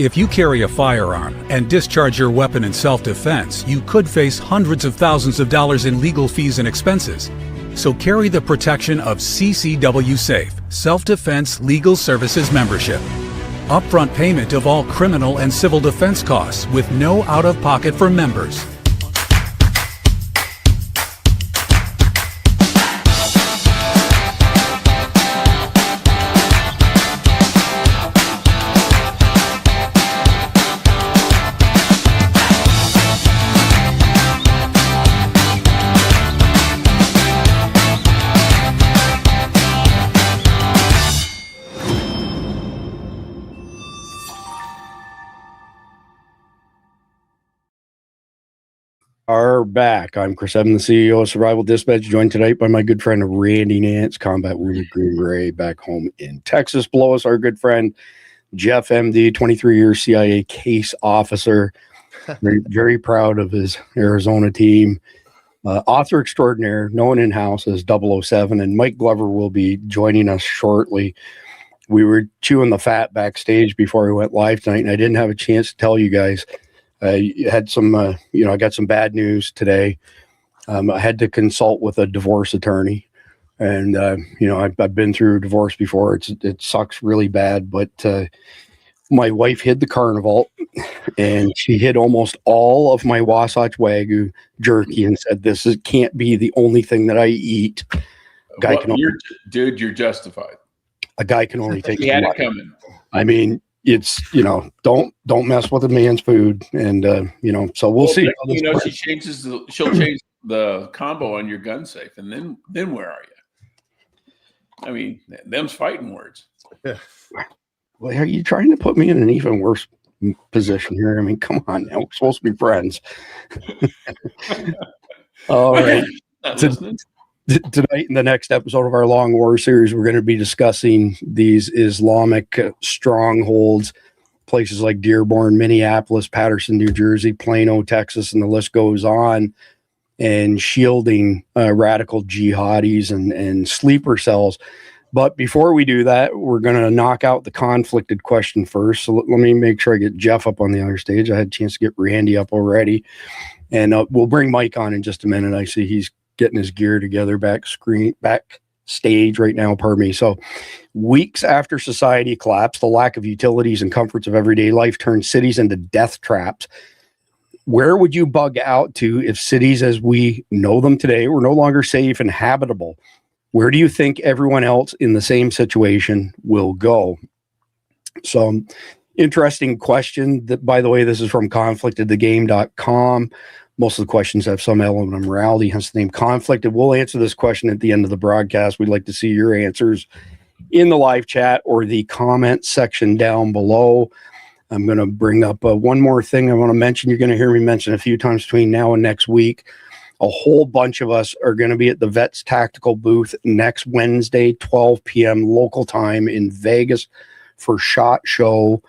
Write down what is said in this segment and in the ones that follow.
If you carry a firearm and discharge your weapon in self-defense, you could face hundreds of thousands of dollars in legal fees and expenses. So carry the protection of CCW Safe, Self-Defense Legal Services membership. Upfront payment of all criminal and civil defense costs with no out-of-pocket for members. Are back. I'm Chris Evans, the CEO of Survival Dispatch, joined tonight by my good friend Randy Nance, combat wounded Green Beret back home in Texas. Below us, our good friend Jeff, MD, 23-year CIA case officer, very proud of his Arizona team. Author extraordinaire, known in-house as 007, and Mike Glover will be joining us shortly. We were chewing the fat backstage before we went live tonight, and I didn't have a chance to tell you guys. I had some, I got some bad news today. I had to consult with a divorce attorney, and I've been through a divorce before. It sucks really bad, but my wife hid the carnival, and she hid almost all of my Wasatch Wagyu jerky, and said, can't be the only thing that I eat." You're justified. A guy can only take. He had it coming. I mean, it's, don't mess with a man's food, and so we'll see. She'll change the combo on your gun safe, and then where are you? I mean, them's fighting words. Well, are you trying to put me in an even worse position here? I mean, come on now, we're supposed to be friends. All right. Tonight, in the next episode of our Long War series, we're going to be discussing these Islamic strongholds, places like Dearborn, Minneapolis, Patterson, New Jersey, Plano, Texas, and the list goes on, and shielding radical jihadis and sleeper cells. But before we do that, we're going to knock out the conflicted question first. So let me make sure I get Jeff up on the other stage. I had a chance to get Randy up already, and we'll bring Mike on in just a minute. I see he's getting his gear together backstage right now, pardon me. So weeks after society collapsed, the lack of utilities and comforts of everyday life turned cities into death traps. Where would you bug out to if cities as we know them today were no longer safe and habitable? Where do you think everyone else in the same situation will go? So interesting question. That, by the way, this is from conflictedthegame.com. Most of the questions have some element of morality, hence the name Conflicted. We'll answer this question at the end of the broadcast. We'd like to see your answers in the live chat or the comment section down below. I'm going to bring up one more thing I want to mention. You're going to hear me mention a few times between now and next week. A whole bunch of us are going to be at the Vets Tactical booth next Wednesday, 12 p.m. local time in Vegas for SHOT Show.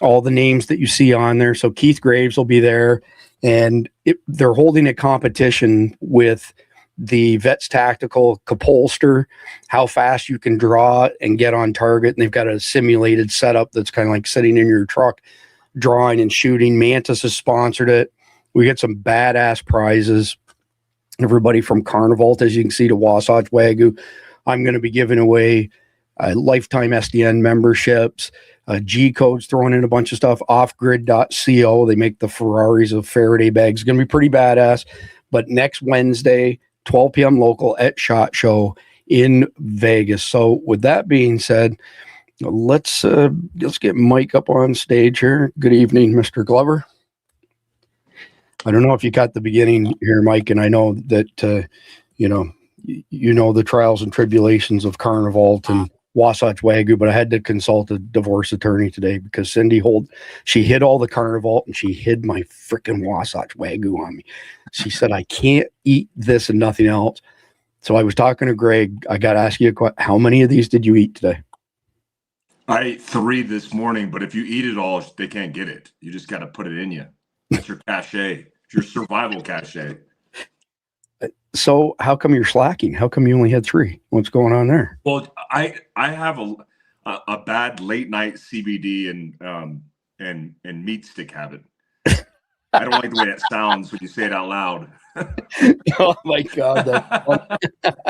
All the names that you see on there. So Keith Graves will be there. And they're holding a competition with the Vets Tactical Capolster, how fast you can draw and get on target. And they've got a simulated setup that's kind of like sitting in your truck, drawing and shooting. Mantis has sponsored it. We get some badass prizes. Everybody from Carnival, as you can see, to Wasatch Wagyu. I'm going to be giving away lifetime SDN memberships. G-Code's throwing in a bunch of stuff. Offgrid.co, they make the Ferraris of Faraday bags. It's going to be pretty badass. But next Wednesday, 12 p.m. local at SHOT Show in Vegas. So with that being said, let's get Mike up on stage here. Good evening, Mr. Glover. I don't know if you got the beginning here, Mike, and I know that you know the trials and tribulations of Carnival and Wasatch Wagyu, but I had to consult a divorce attorney today because Cindy she hid all the Carnival and she hid my freaking Wasatch Wagyu on me. She said, I can't eat this and nothing else. So I was talking to Greg. I got to ask you a question. How many of these did you eat today? I ate 3 this morning, but if you eat it all, they can't get it. You just got to put it in you. That's your cachet, your survival cachet. So how come you're slacking? How come you only had 3? What's going on there? Well, I have a bad late night CBD and and meat stick habit. I don't like the way that sounds when you say it out loud. Oh my God. That's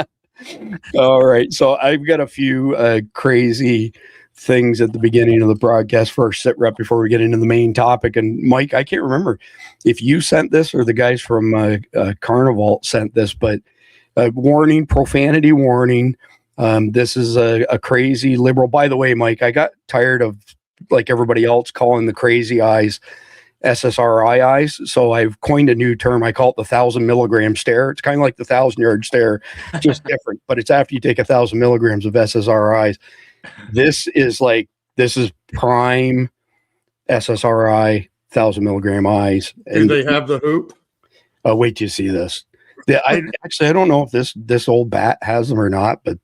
funny. All right. So I've got a few crazy things at the beginning of the broadcast first sit rep before we get into the main topic. And Mike, I can't remember if you sent this or the guys from Carnival sent this, but warning, profanity warning. This is a crazy liberal. By the way, Mike, I got tired of, like everybody else, calling the crazy eyes SSRI eyes. So I've coined a new term. I call it the 1,000 milligram stare. It's kind of like the 1,000-yard stare, just different. But it's after you take 1,000 milligrams of SSRIs. This is prime SSRI 1,000 milligram eyes. Do they have the hoop? Wait till you see this. I don't know if this old bat has them or not, but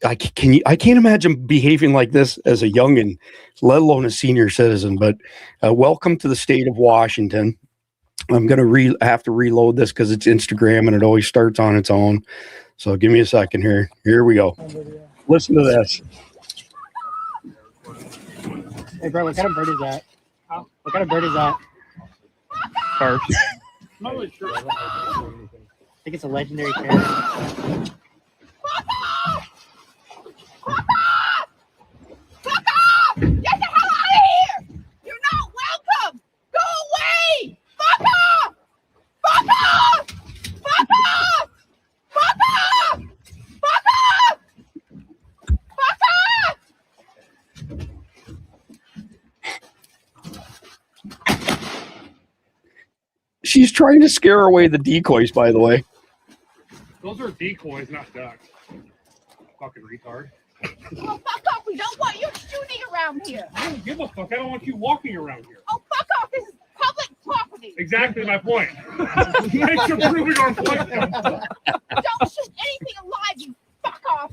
I can't imagine behaving like this as a youngin', let alone a senior citizen. But welcome to the state of Washington. I'm gonna have to reload this because it's Instagram and it always starts on its own. So give me a second here. Here we go. Listen to this. Hey, bro, what kind of bird is that? Huh? What kind of bird is that? First. Not really sure. I think it's a legendary parrot. Get the hell out of here! You're not welcome! Go away! Fuck off! Fuck off! Fuck off! Fuck off! Fuck off! Fuck off! She's trying to scare away the decoys, by the way. Those are decoys, not ducks. Fucking retard. Oh, fuck off! We don't want you shooting around here! I don't give a fuck. I don't want you walking around here. Oh, fuck off! This is public property! Exactly my point. Thanks for proving our point. Don't shoot anything alive, you fuck off!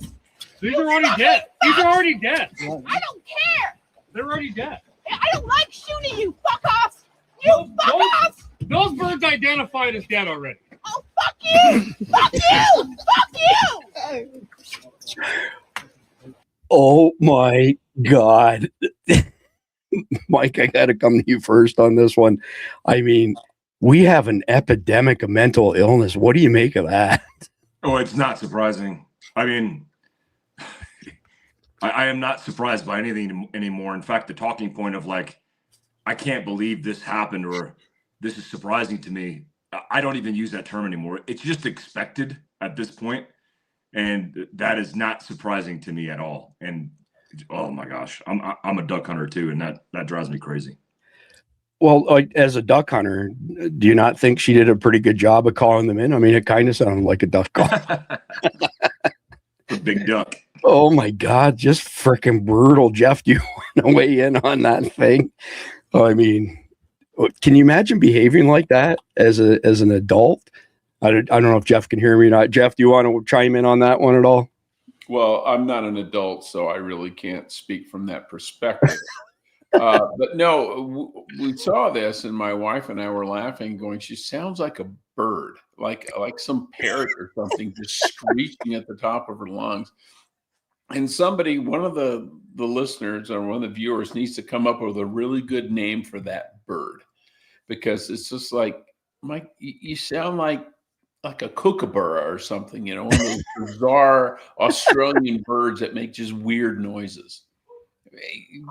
These are already dead. These are already dead. I don't care! They're already dead. I don't like shooting you, fuck off! You fuck off! Those birds identified as dead already. Oh, fuck you! Fuck you! Fuck you! Oh my God. Mike, I got to come to you first on this one. I mean, we have an epidemic of mental illness. What do you make of that? Oh, it's not surprising. I mean, I am not surprised by anything anymore. In fact, the talking point of like, I can't believe this happened or this is surprising to me. I don't even use that term anymore. It's just expected at this point. And that is not surprising to me at all. And oh my gosh, I'm a duck hunter too, and that drives me crazy. Well, as a duck hunter, do you not think she did a pretty good job of calling them in? I mean, it kind of sounded like a duck call. A big duck. Oh my God, just freaking brutal. Jeff, do you want to weigh in on that thing? I mean, can you imagine behaving like that as an adult? I don't know if Jeff can hear me or not. Jeff, do you want to chime in on that one at all? Well, I'm not an adult, so I really can't speak from that perspective. But no, we saw this, and my wife and I were laughing, going, "She sounds like a bird, like some parrot or something, just screeching at the top of her lungs." And somebody, one of the listeners or one of the viewers, needs to come up with a really good name for that bird, because it's just like, Mike, you sound like a kookaburra or something, you know, one of those bizarre Australian birds that make just weird noises.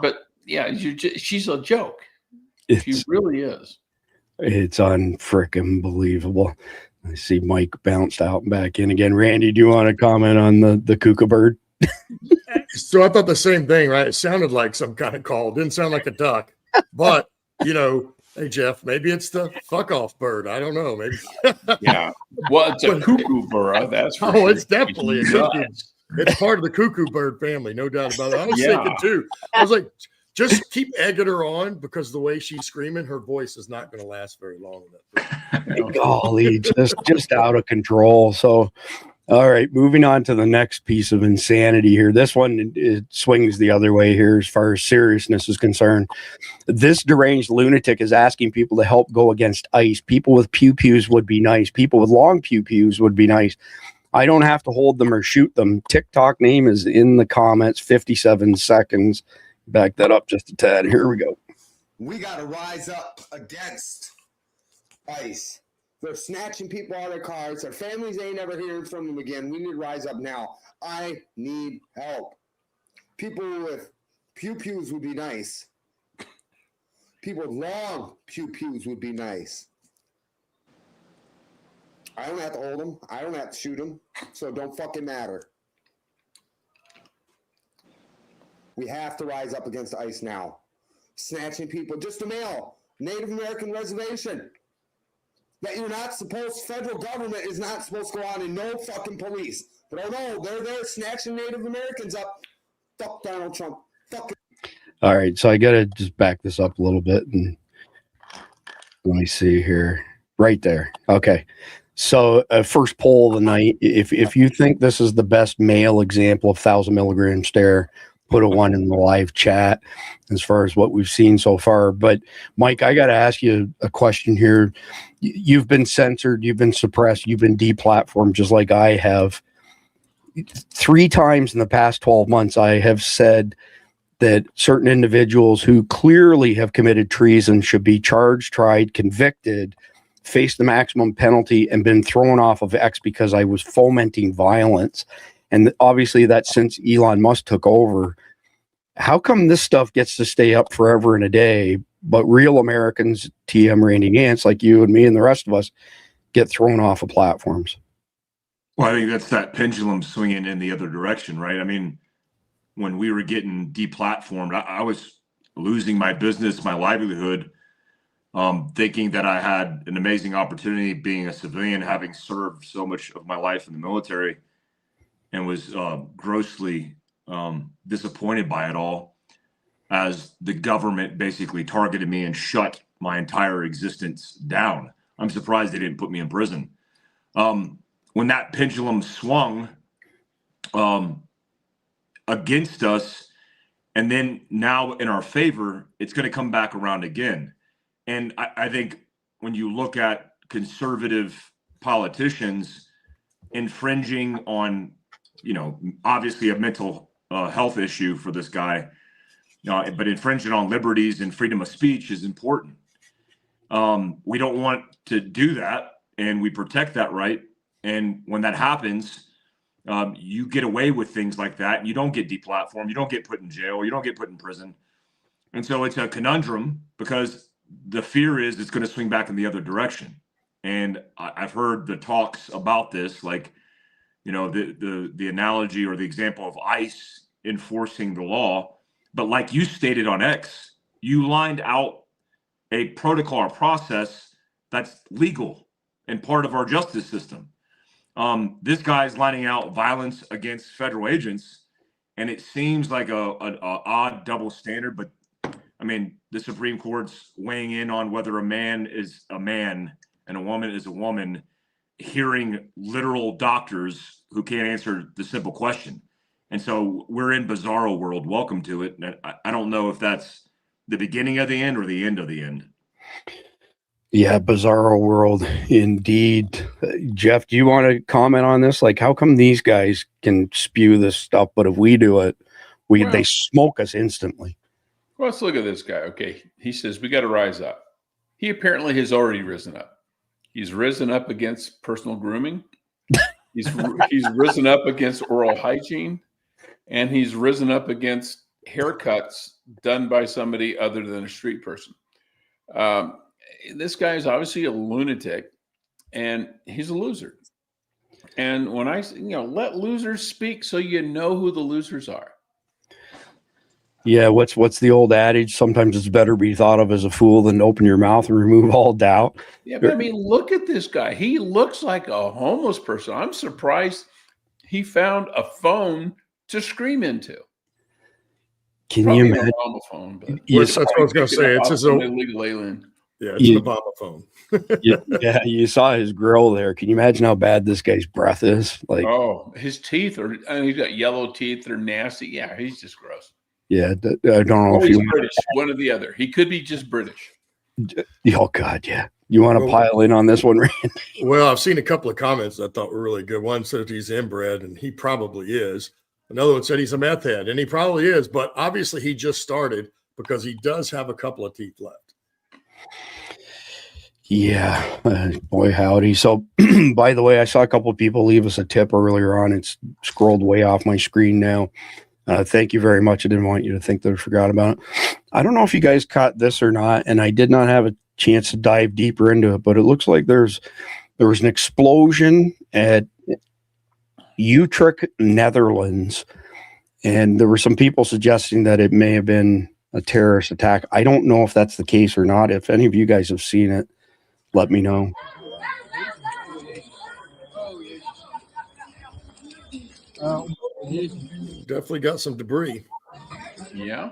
But yeah, she's a joke. She really is. It's unfrickin' believable. I see Mike bounced out and back in again. Randy, do you want to comment on the kookaburra? So I thought the same thing, right? It sounded like some kind of call. It didn't sound like a duck. But, you know, hey, Jeff, maybe it's the fuck off bird. I don't know. Maybe. Yeah. Well, it's a kookaburra. That's for sure. It's definitely a cuckoo. It's part of the cuckoo bird family. No doubt about it. I was thinking too. I was like, just keep egging her on, because the way she's screaming, her voice is not going to last very long. Golly, just out of control. So, all right, moving on to the next piece of insanity here. This one, it swings the other way here as far as seriousness is concerned. This deranged lunatic is asking people to help go against ICE. People with pew-pews would be nice. People with long pew-pews would be nice. I don't have to hold them or shoot them. TikTok name is in the comments, 57 seconds. Back that up just a tad. Here we go. We got to rise up against ICE. They're snatching people out of their cars. Their families ain't ever hearing from them again. We need to rise up now. I need help. People with pew-pews would be nice. People with long pew-pews would be nice. I don't have to hold them. I don't have to shoot them. So it don't fucking matter. We have to rise up against ICE now. Snatching people. Just a mail. Native American reservation. That you're not supposed, federal government is not supposed to go on and no fucking police. But oh no, they're there snatching Native Americans up. Fuck Donald Trump. Fuck it. All right, so I got to just back this up a little bit. And let me see here. Right there. Okay. So first poll of the night. If you think this is the best male example of 1,000 milligram stare, put a 1 in the live chat as far as what we've seen so far. But Mike, I got to ask you a question here. You've been censored, you've been suppressed, you've been deplatformed just like I have. 3 times in the past 12 months, I have said that certain individuals who clearly have committed treason should be charged, tried, convicted, face the maximum penalty, and been thrown off of X because I was fomenting violence. And obviously that's since Elon Musk took over. How come this stuff gets to stay up forever and a day, but real Americans, TM Randy Gantz, like you and me and the rest of us, get thrown off of platforms? Well, I think that's that pendulum swinging in the other direction, right? I mean, when we were getting deplatformed, I was losing my business, my livelihood, thinking that I had an amazing opportunity being a civilian, having served so much of my life in the military, and was grossly disappointed by it all, as the government basically targeted me and shut my entire existence down. I'm surprised they didn't put me in prison. When that pendulum swung against us, and then now in our favor, it's going to come back around again. And I think when you look at conservative politicians infringing on, obviously a mental health issue for this guy, but infringing on liberties and freedom of speech is important. We don't want to do that, and we protect that right. And when that happens, you get away with things like that, and you don't get deplatformed, you don't get put in jail, you don't get put in prison. And so it's a conundrum, because the fear is it's going to swing back in the other direction. And I've heard the talks about this, like, the analogy or the example of ICE enforcing the law. But like you stated on X, you lined out a protocol or process that's legal and part of our justice system. This guy's lining out violence against federal agents, and it seems like a odd double standard. But I mean, the Supreme Court's weighing in on whether a man is a man and a woman is a woman, hearing literal doctors who can't answer the simple question. And so we're in bizarro world. Welcome to it. And I don't know if that's the beginning of the end or the end of the end. Yeah, bizarro world indeed. Jeff, do you want to comment on this? Like, how come these guys can spew this stuff, but if we do it, they smoke us instantly? Well, let's look at this guy. Okay, he says we got to rise up. He apparently has already risen up. He's risen up against personal grooming. He's risen up against oral hygiene, and he's risen up against haircuts done by somebody other than a street person. This guy is obviously a lunatic, and he's a loser. And when I say, let losers speak, so you know who the losers are. Yeah, what's the old adage? Sometimes it's better be thought of as a fool than to open your mouth and remove all doubt. Yeah, but I mean, look at this guy. He looks like a homeless person. I'm surprised he found a phone to scream into. Can Probably you imagine? A Obama phone, but Yes, that's what I was going to say. It's his own illegal alien. Yeah, it's an Obama phone. yeah, you saw his grill there. Can you imagine how bad this guy's breath is? Like, his teeth are. I mean, he's got yellow teeth. They're nasty. Yeah, he's just gross. Yeah, I don't know if he's British. One or the other. He could be just British. Oh God, yeah. You want to pile in on this one, Randy? Well, I've seen a couple of comments I thought were really good. One said he's inbred, and he probably is. Another one said he's a meth head, and he probably is. But obviously, he just started because he does have a couple of teeth left. Yeah, boy, howdy. So, by the way, I saw a couple of people leave us a tip earlier on. It's scrolled way off my screen now. Thank you very much. I didn't want you to think that I forgot about it. I don't know if you guys caught this or not, and I did not have a chance to dive deeper into it, but it looks like there was an explosion at Utrecht, Netherlands, and there were some people suggesting that it may have been a terrorist attack. I don't know if that's the case or not. If any of you guys have seen it, let me know. Definitely got some debris. Yeah.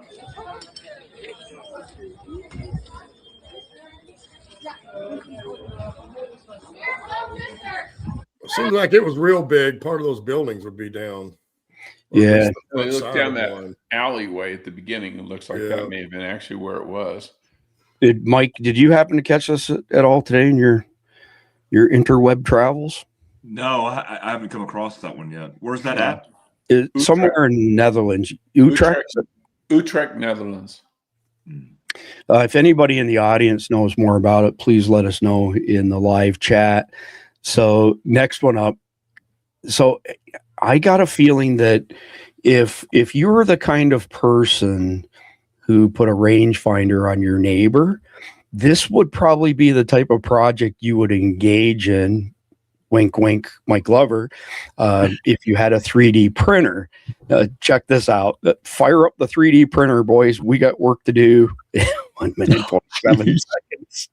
It seems like it was real big. Part of those buildings would be down. Yeah. They looked down that alleyway at the beginning. It looks like that may have been actually where it was. Mike, did you happen to catch this at all today in your interweb travels? No, I haven't come across that one yet. Where's that at? Somewhere in Netherlands. Utrecht, Netherlands. If anybody in the audience knows more about it, please let us know in the live chat. So next one up. So I got a feeling that if you're the kind of person who put a rangefinder on your neighbor, this would probably be the type of project you would engage in. Wink, wink, Mike Glover. If you had a 3D printer, check this out. Fire up the 3D printer, boys. We got work to do. 1 minute, 27 seconds.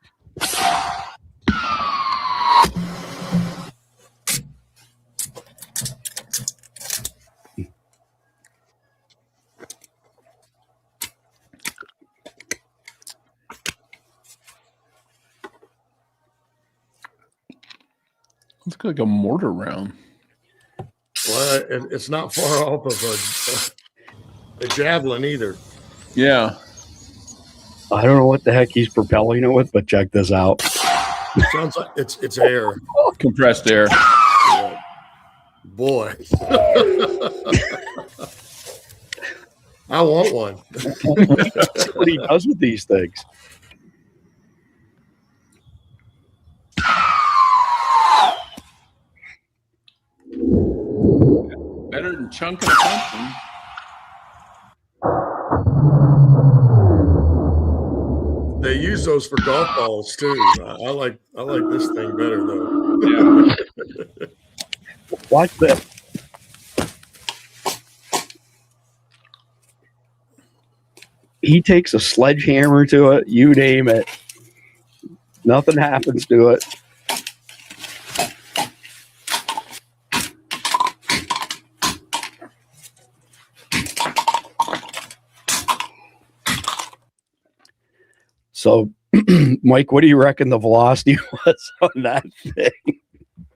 Looks like a mortar round. Well, it's not far off of a javelin either. Yeah. I don't know what the heck he's propelling it with, but check this out. Sounds like it's air. Compressed air. Yeah. Boy. I want one. That's what he does with these things. Better than chunking a pumpkin. They use those for golf balls too. I like this thing better though. Yeah. Watch this. He takes a sledgehammer to it. You name it. Nothing happens to it. So, Mike, what do you reckon the velocity was on that thing?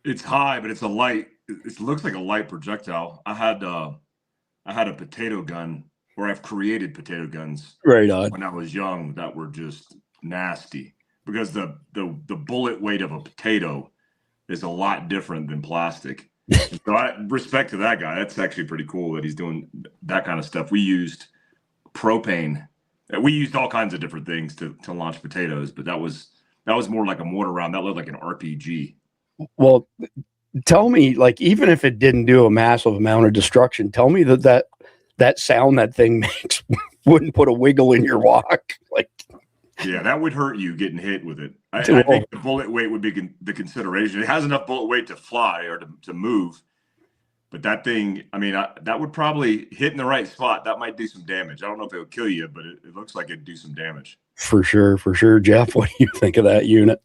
It's high, but it's a light. It looks like a light projectile. I had a potato gun, or I've created potato guns Right on. when I was young that were just nasty because the bullet weight of a potato is a lot different than plastic. So respect to that guy. That's actually pretty cool that he's doing that kind of stuff. We used propane. We used all kinds of different things to launch potatoes, but that was more like a mortar round. That looked like an RPG. Well, tell me, like, even if it didn't do a massive amount of destruction, tell me that sound that thing makes wouldn't put a wiggle in your walk. Like, yeah, that would hurt you getting hit with it. I think the bullet weight would be the consideration. It has enough bullet weight to fly or to move, but that thing, I mean, that would probably hit in the right spot. That might do some damage. I don't know if it would kill you, but it looks like it'd do some damage. For sure. Jeff, what do you think of that unit?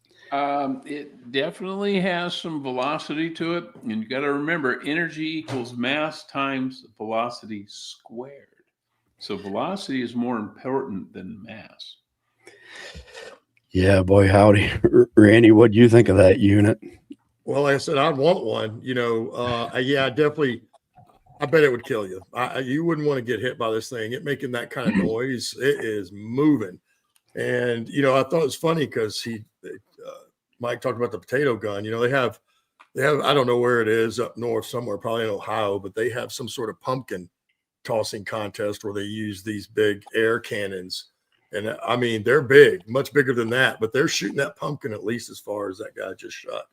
It definitely has some velocity to it. And you got to remember, energy equals mass times velocity squared. So velocity is more important than mass. Yeah, boy, howdy. Randy, what do you think of that unit? Well, like I said, I'd want one. Yeah, definitely. I bet it would kill you. You wouldn't want to get hit by this thing. It making that kind of noise. It is moving. And, I thought it was funny because Mike talked about the potato gun. They have, I don't know where it is up north somewhere, probably in Ohio, but they have some sort of pumpkin tossing contest where they use these big air cannons And I mean, they're big, much bigger than that, but they're shooting that pumpkin at least as far as that guy just shot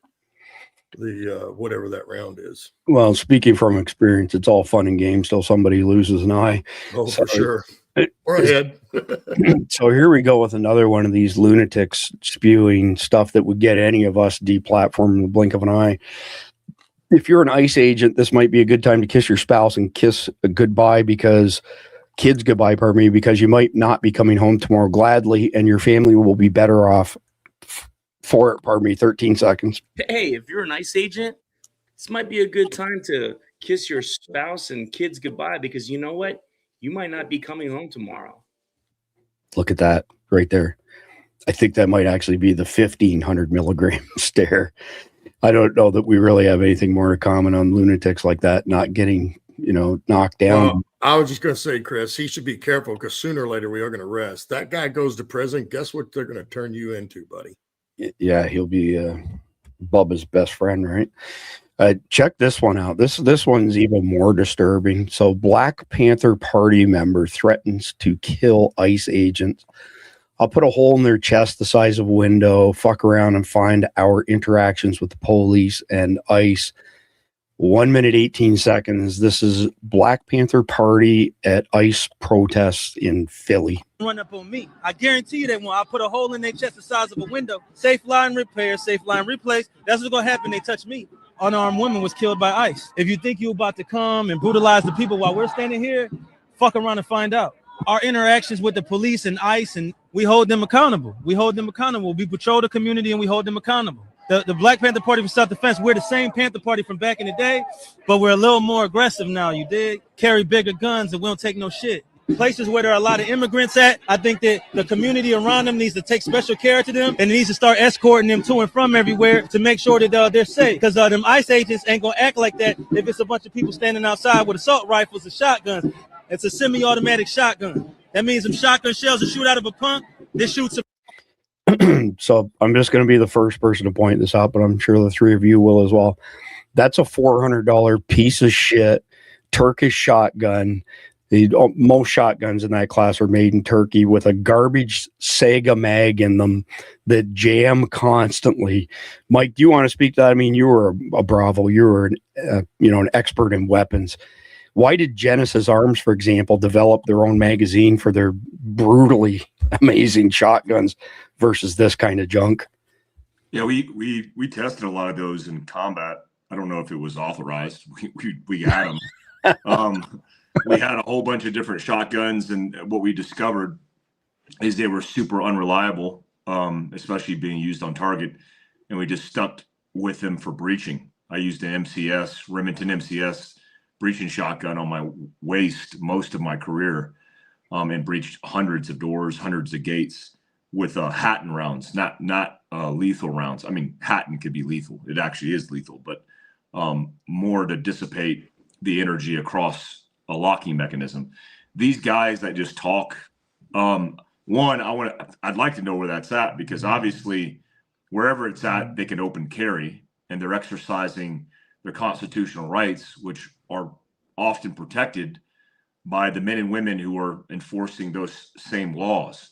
the whatever that round is. Well, speaking from experience, it's all fun and games till somebody loses an eye. Oh, So for sure. Or a head. So here we go with another one of these lunatics spewing stuff that would get any of us deplatformed in the blink of an eye. If you're an ICE agent, this might be a good time to kiss your spouse and kiss a goodbye because you might not be coming home tomorrow gladly, and your family will be better off for it. 13 seconds. Hey, if you're an ICE agent, this might be a good time to kiss your spouse and kids goodbye because you know what? You might not be coming home tomorrow. Look at that right there. I think that might actually be the 1,500 milligram stare. I don't know that we really have anything more to comment on lunatics like that not getting, knocked down. Well, I was just going to say, Chris, he should be careful because sooner or later we are going to rest. That guy goes to prison. Guess what they're going to turn you into, buddy? Yeah, he'll be Bubba's best friend, right? Check this one out. This one's even more disturbing. So, Black Panther Party member threatens to kill ICE agents. I'll put a hole in their chest the size of a window, fuck around and find our interactions with the police and ICE. 1 minute, 18 seconds. This is Black Panther Party at ICE protests in Philly. Run up on me. I guarantee you they won't. I put a hole in their chest the size of a window. Safe line repair, safe line replace. That's what's going to happen. They touch me. Unarmed woman was killed by ICE. If you think you're about to come and brutalize the people while we're standing here, fuck around and find out. Our interactions with the police and ICE, and we hold them accountable. We patrol the community and we hold them accountable. The Black Panther Party for Self-Defense, we're the same Panther Party from back in the day, but we're a little more aggressive now, you dig? Carry bigger guns and we don't take no shit. Places where there are a lot of immigrants at, I think that the community around them needs to take special care to them and needs to start escorting them to and from everywhere to make sure that they're safe. Because them ICE agents ain't going to act like that if it's a bunch of people standing outside with assault rifles and shotguns. It's a semi-automatic shotgun. That means them shotgun shells that shoot out of a pump, they shoot some. So I'm just going to be the first person to point this out, but I'm sure the three of you will as well. That's a $400 piece of shit Turkish shotgun. Most shotguns in that class are made in Turkey with a garbage Sega mag in them that jam constantly. Mike, do you want to speak to that? I mean, you were a Bravo. You were an expert in weapons. Why did Genesis Arms, for example, develop their own magazine for their brutally amazing shotguns versus this kind of junk? Yeah, we tested a lot of those in combat. I don't know if it was authorized. We had them. We had a whole bunch of different shotguns, and what we discovered is they were super unreliable, especially being used on target, and we just stuck with them for breaching. I used an Remington MCS breaching shotgun on my waist most of my career, and breached hundreds of doors, hundreds of gates with Hatton rounds, not lethal rounds. I mean, Hatton could be lethal. It actually is lethal, but more to dissipate the energy across a locking mechanism. These guys that just talk, I'd like to know where that's at, because obviously wherever it's at, they can open carry and they're exercising their constitutional rights, which are often protected by the men and women who are enforcing those same laws.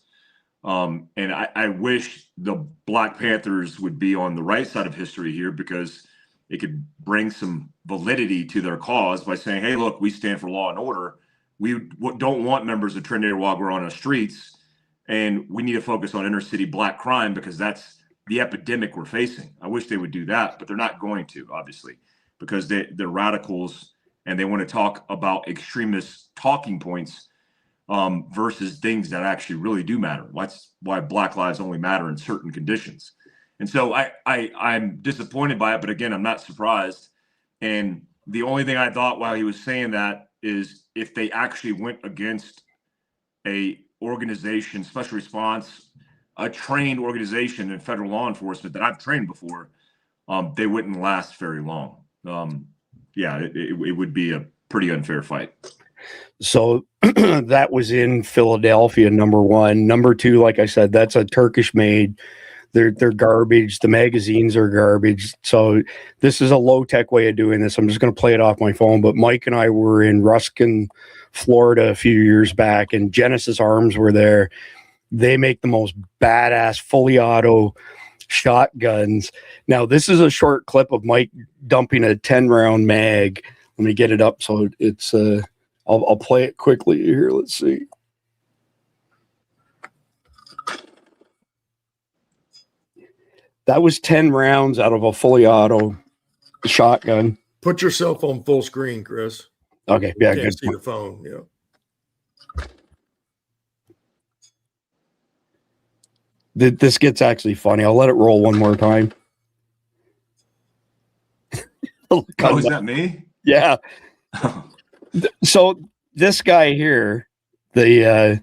And I wish the Black Panthers would be on the right side of history here, because it could bring some validity to their cause by saying, hey, look, we stand for law and order. We don't want members of Trinidad while we're on the streets, and we need to focus on inner city Black crime because that's the epidemic we're facing. I wish they would do that, but they're not going to, obviously, because they're radicals and they want to talk about extremist talking points versus things that actually really do matter. That's why Black lives only matter in certain conditions. And so I'm disappointed by it, but again, I'm not surprised. And the only thing I thought while he was saying that is if they actually went against a organization, special response, a trained organization in federal law enforcement that I've trained before, they wouldn't last very long. It would be a pretty unfair fight. So that was in Philadelphia, number one. Number two, like I said, that's a Turkish made. They're garbage. The magazines are garbage. So this is a low-tech way of doing this. I'm just going to play it off my phone. But Mike and I were in Ruskin, Florida a few years back, and Genesis Arms were there. They make the most badass fully auto shotguns. Now, this is a short clip of Mike dumping a 10-round mag. Let me get it up so it's I'll play it quickly here. Let's see. That was 10 rounds out of a fully auto shotgun. Put yourself on full screen, Chris. Okay, yeah, Can't good. see the phone. Yeah. This gets actually funny. I'll let it roll one more time. Oh, is that me? Yeah. So this guy here, the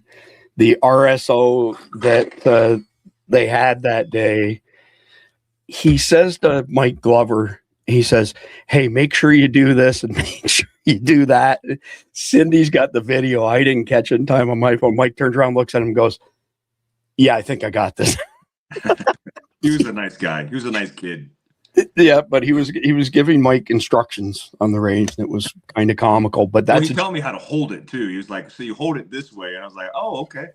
RSO that they had that day, he says to Mike Glover, he says, "Hey, make sure you do this and make sure you do that." Cindy's got the video. I didn't catch it in time on my phone. Mike turns around, looks at him, and goes, "Yeah, I think I got this." He was a nice guy. He was a nice kid. Yeah, but he was giving Mike instructions on the range, and it was kind of comical. But that's he telling me how to hold it too. He was like, "So you hold it this way," and I was like, "Oh, okay."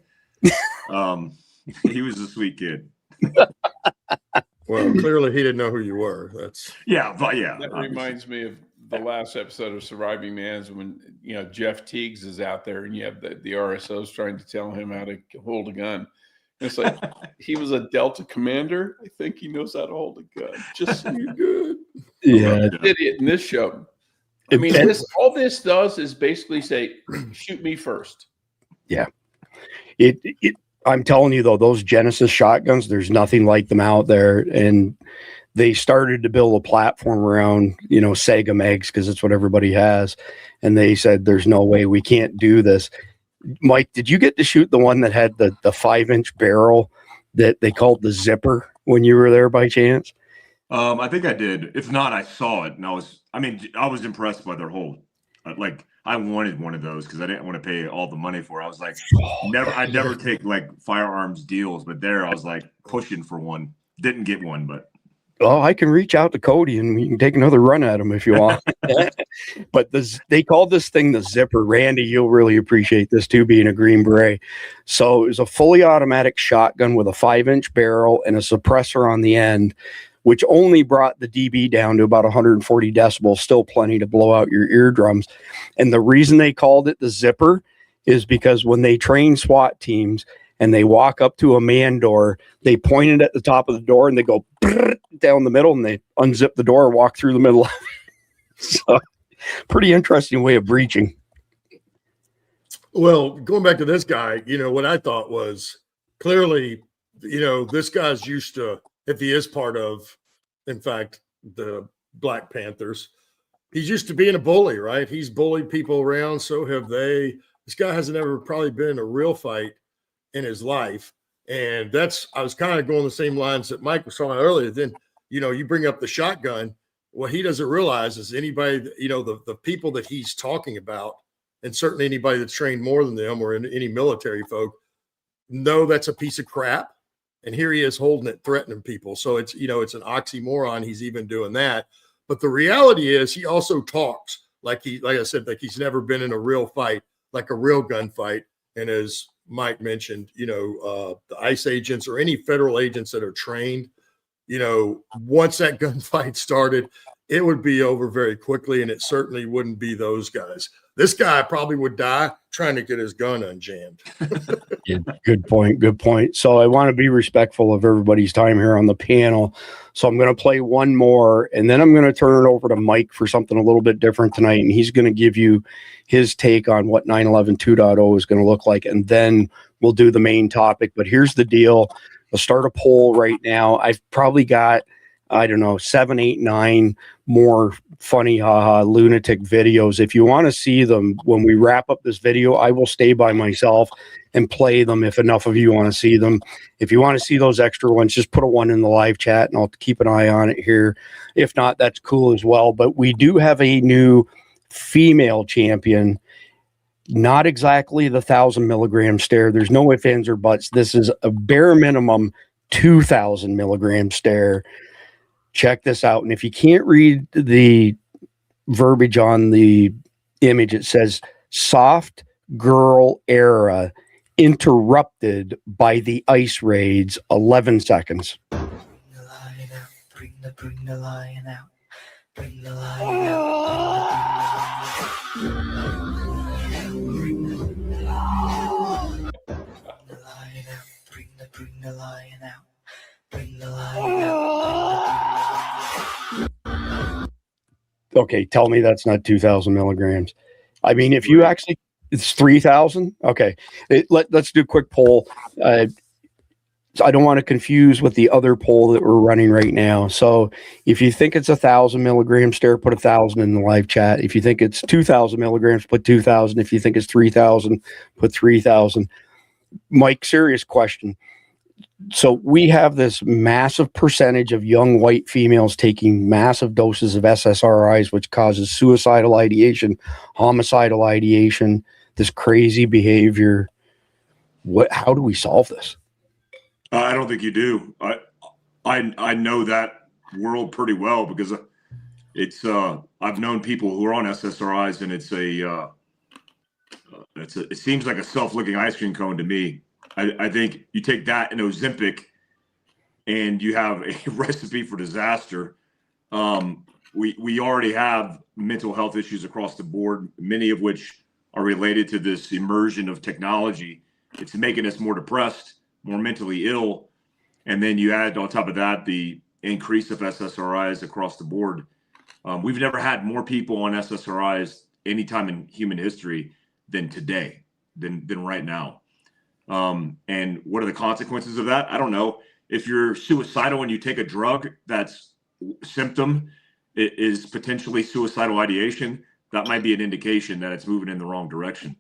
He was a sweet kid. Well, clearly he didn't know who you were. That's yeah, but yeah. That reminds me of the last episode of Surviving Mans when Jeff Teagues is out there and you have the RSOs trying to tell him how to hold a gun. And it's like he was a Delta commander. I think he knows how to hold a gun. Just so you're good. Yeah, idiot in this show. I mean, all this does is basically say, "Shoot me first." Yeah, I'm telling you though, those Genesis shotguns, there's nothing like them out there, and they started to build a platform around Sega Megs because it's what everybody has, and they said there's no way we can't do this. Mike, did you get to shoot the one that had the 5-inch barrel that they called the zipper when you were there by chance? I think I did. If not, I saw it, and I was impressed by their whole. I wanted one of those because I didn't want to pay all the money for it. I was like, I'd never take like firearms deals, but there I was like pushing for one. Didn't get one, but. Oh, I can reach out to Cody and we can take another run at him if you want. But they called this thing the zipper. Randy, you'll really appreciate this too, being a Green Beret. So it was a fully automatic shotgun with a 5-inch barrel and a suppressor on the end, which only brought the dB down to about 140 decibels, still plenty to blow out your eardrums. And the reason they called it the zipper is because when they train SWAT teams and they walk up to a man door, they point it at the top of the door and they go down the middle and they unzip the door and walk through the middle. So pretty interesting way of breaching. Well, going back to this guy, what I thought was clearly, this guy's used to, if he is part of, in fact, the Black Panthers, he's used to being a bully, right? He's bullied people around. So have they. This guy hasn't ever probably been in a real fight in his life. And I was kind of going the same lines that Mike was talking earlier. Then, you bring up the shotgun. What he doesn't realize is anybody, the people that he's talking about, and certainly anybody that's trained more than them or any military folk, know that's a piece of crap. And here he is holding it, threatening people. So it's, it's an oxymoron. He's even doing that. But the reality is he also talks like I said, like he's never been in a real fight, like a real gunfight. And as Mike mentioned, the ICE agents or any federal agents that are trained, once that gunfight started, it would be over very quickly. And it certainly wouldn't be those guys. This guy probably would die trying to get his gun unjammed. Yeah, good point. Good point. So I want to be respectful of everybody's time here on the panel. So I'm going to play one more, and then I'm going to turn it over to Mike for something a little bit different tonight. And he's going to give you his take on what 9/11 2.0 is going to look like. And then we'll do the main topic. But here's the deal. I'll start a poll right now. I've probably got, 7, 8, 9 more funny, lunatic videos. If you want to see them, when we wrap up this video, I will stay by myself and play them if enough of you want to see them. If you want to see those extra ones, just put a 1 in the live chat and I'll keep an eye on it here. If not, that's cool as well. But we do have a new female champion. Not exactly the 1,000 milligram stare. There's no ifs, ands, or buts. This is a bare minimum 2,000 milligram stare. Check this out. And if you can't read the verbiage on the image, it says soft girl era interrupted by the ICE raids. 11 seconds. Bring the lion out. Bring the lion out. Bring the lion out. Bring the lion out. Bring the lion out. Bring the lion out. Okay, tell me that's not 2,000 milligrams. I mean, if you actually, it's 3,000. Okay, let's do a quick poll. I don't want to confuse with the other poll that we're running right now. So if you think it's 1,000 milligrams, put 1,000 in the live chat. If you think it's 2,000 milligrams, put 2,000. If you think it's 3,000, put 3,000. Mike, serious question. So we have this massive percentage of young white females taking massive doses of SSRIs, which causes suicidal ideation, homicidal ideation, this crazy behavior. How do we solve this? I don't think you do. I know that world pretty well because it's I've known people who are on SSRIs, and it seems like a self-licking ice cream cone to me. I think you take that and Ozempic, and you have a recipe for disaster. We already have mental health issues across the board, many of which are related to this immersion of technology. It's making us more depressed, more mentally ill. And then you add on top of that the increase of SSRIs across the board. We've never had more people on SSRIs anytime in human history than today, than right now. And what are the consequences of that? I don't know. If you're suicidal and you take a drug that's symptom is potentially suicidal ideation, that might be an indication that it's moving in the wrong direction.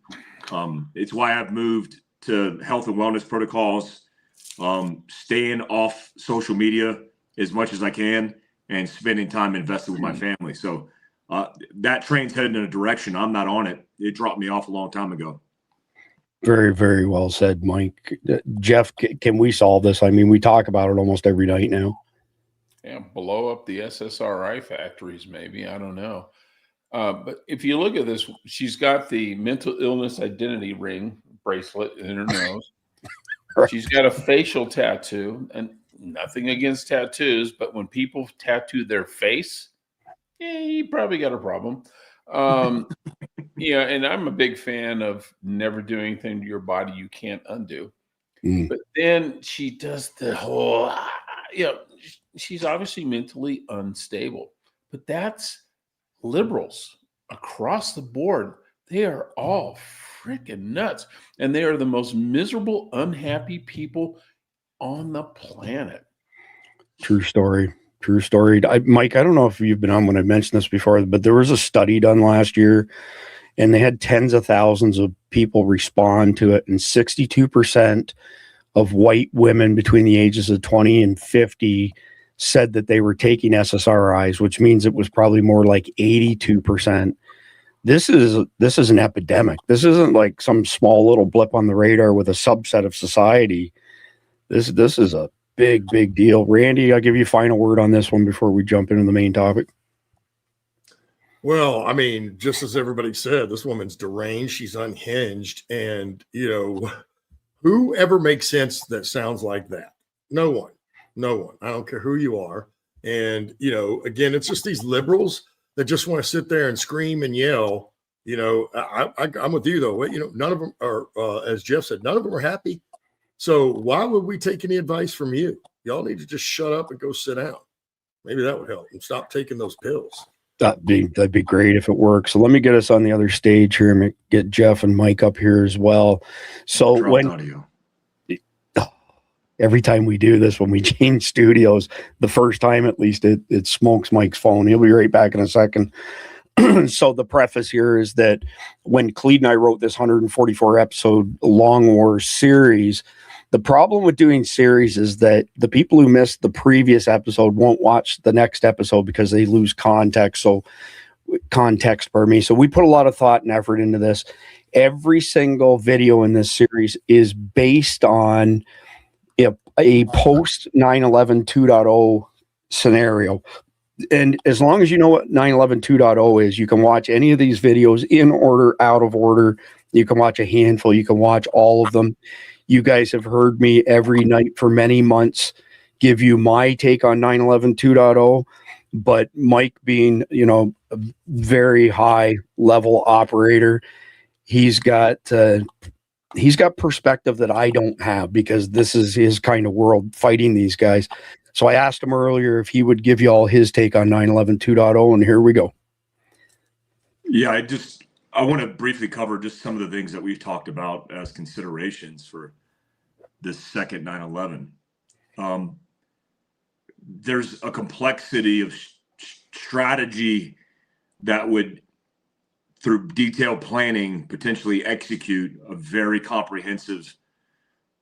It's why I've moved to health and wellness protocols, staying off social media as much as I can, and spending time invested with my family. So that train's headed in a direction. I'm not on it. It dropped me off a long time ago. Very, very well said, Mike. Jeff, can we solve this? I mean, we talk about it almost every night now. Yeah, blow up the SSRI factories, maybe. I don't know. But if you look at this, she's got the mental illness identity ring bracelet in her nose. Right. She's got a facial tattoo, and nothing against tattoos, but when people tattoo their face, you probably got a problem. Yeah, and I'm a big fan of never doing anything to your body you can't undo. But then she does the whole, she's obviously mentally unstable. But that's liberals across the board. They are all freaking nuts. And they are the most miserable, unhappy people on the planet. True story. True story. Mike, I don't know if you've been on when I mentioned this before, but there was a study done last year, and they had tens of thousands of people respond to it, and 62% of white women between the ages of 20 and 50 said that they were taking SSRIs, which means it was probably more like 82%. This is an epidemic. This isn't like some small little blip on the radar with a subset of society. This is a big deal. Randy, I'll give you a final word on this one before we jump into the main topic. Well, I mean, just as everybody said, this woman's deranged. She's unhinged. And, who ever makes sense that sounds like that? No one. I don't care who you are. And, again, it's just these liberals that just want to sit there and scream and yell. I'm with you, though. None of them are, as Jeff said, none of them are happy. So why would we take any advice from you? Y'all need to just shut up and go sit down. Maybe that would help and stop taking those pills. That'd be great if it works. So let me get us on the other stage here and get Jeff and Mike up here as well. So every time we do this, when we change studios, the first time at least, it smokes Mike's phone. He'll be right back in a second. So the preface here is that when Clede and I wrote this 144 episode Long War series, the problem with doing series is that the people who missed the previous episode won't watch the next episode because they lose context. So we put a lot of thought and effort into this. Every single video in this series is based on a post 9/11 2.0 scenario. And as long as you know what 9/11 2.0 is, you can watch any of these videos in order, out of order. You can watch a handful. You can watch all of them. You guys have heard me every night for many months give you my take on 9/11 2.0. But Mike, being, a very high level operator, he's got perspective that I don't have, because this is his kind of world, fighting these guys. So I asked him earlier if he would give you all his take on 9/11 2.0, and here we go. Yeah, I want to briefly cover just some of the things that we've talked about as considerations for this second 9/11. There's a complexity of strategy that would, through detailed planning, potentially execute a very comprehensive,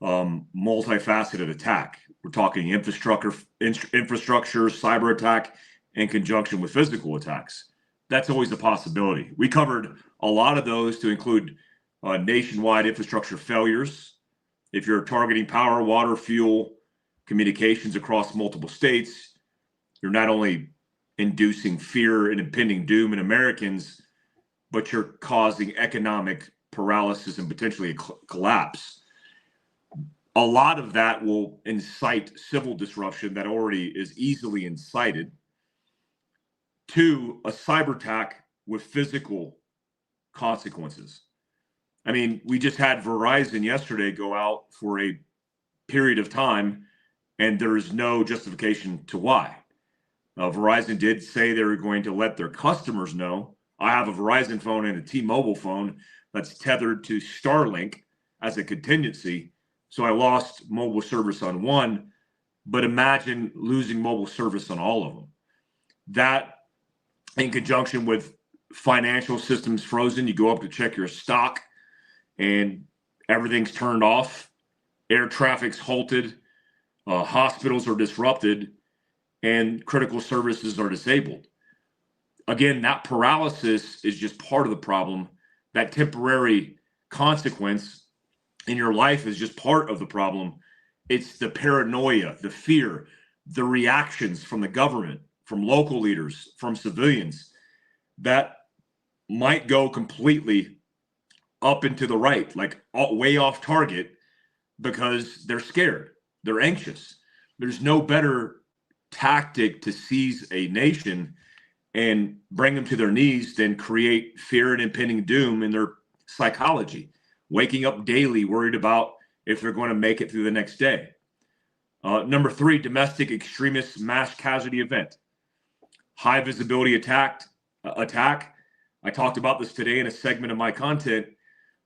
multifaceted attack. We're talking infrastructure, cyber attack, in conjunction with physical attacks. That's always a possibility. We covered a lot of those, to include nationwide infrastructure failures. If you're targeting power, water, fuel, communications across multiple states, you're not only inducing fear and impending doom in Americans, but you're causing economic paralysis and potentially a collapse. A lot of that will incite civil disruption that already is easily incited, to a cyber attack with physical consequences. I mean, we just had Verizon yesterday go out for a period of time, and there is no justification to why. Verizon did say they were going to let their customers know. I have a Verizon phone and a T-Mobile phone that's tethered to Starlink as a contingency. So I lost mobile service on one, but imagine losing mobile service on all of them. That, in conjunction with financial systems frozen, you go up to check your stock and everything's turned off. Air traffic's halted. Hospitals are disrupted, and critical services are disabled. Again, that paralysis is just part of the problem. That temporary consequence in your life is just part of the problem. It's the paranoia, the fear, the reactions from the government, from local leaders, from civilians, that might go completely up and to the right, like way off target, because they're scared, they're anxious. There's no better tactic to seize a nation and bring them to their knees than create fear and impending doom in their psychology, waking up daily worried about if they're going to make it through the next day. Number 3, domestic extremist mass casualty event. High visibility attack. I talked about this today in a segment of my content.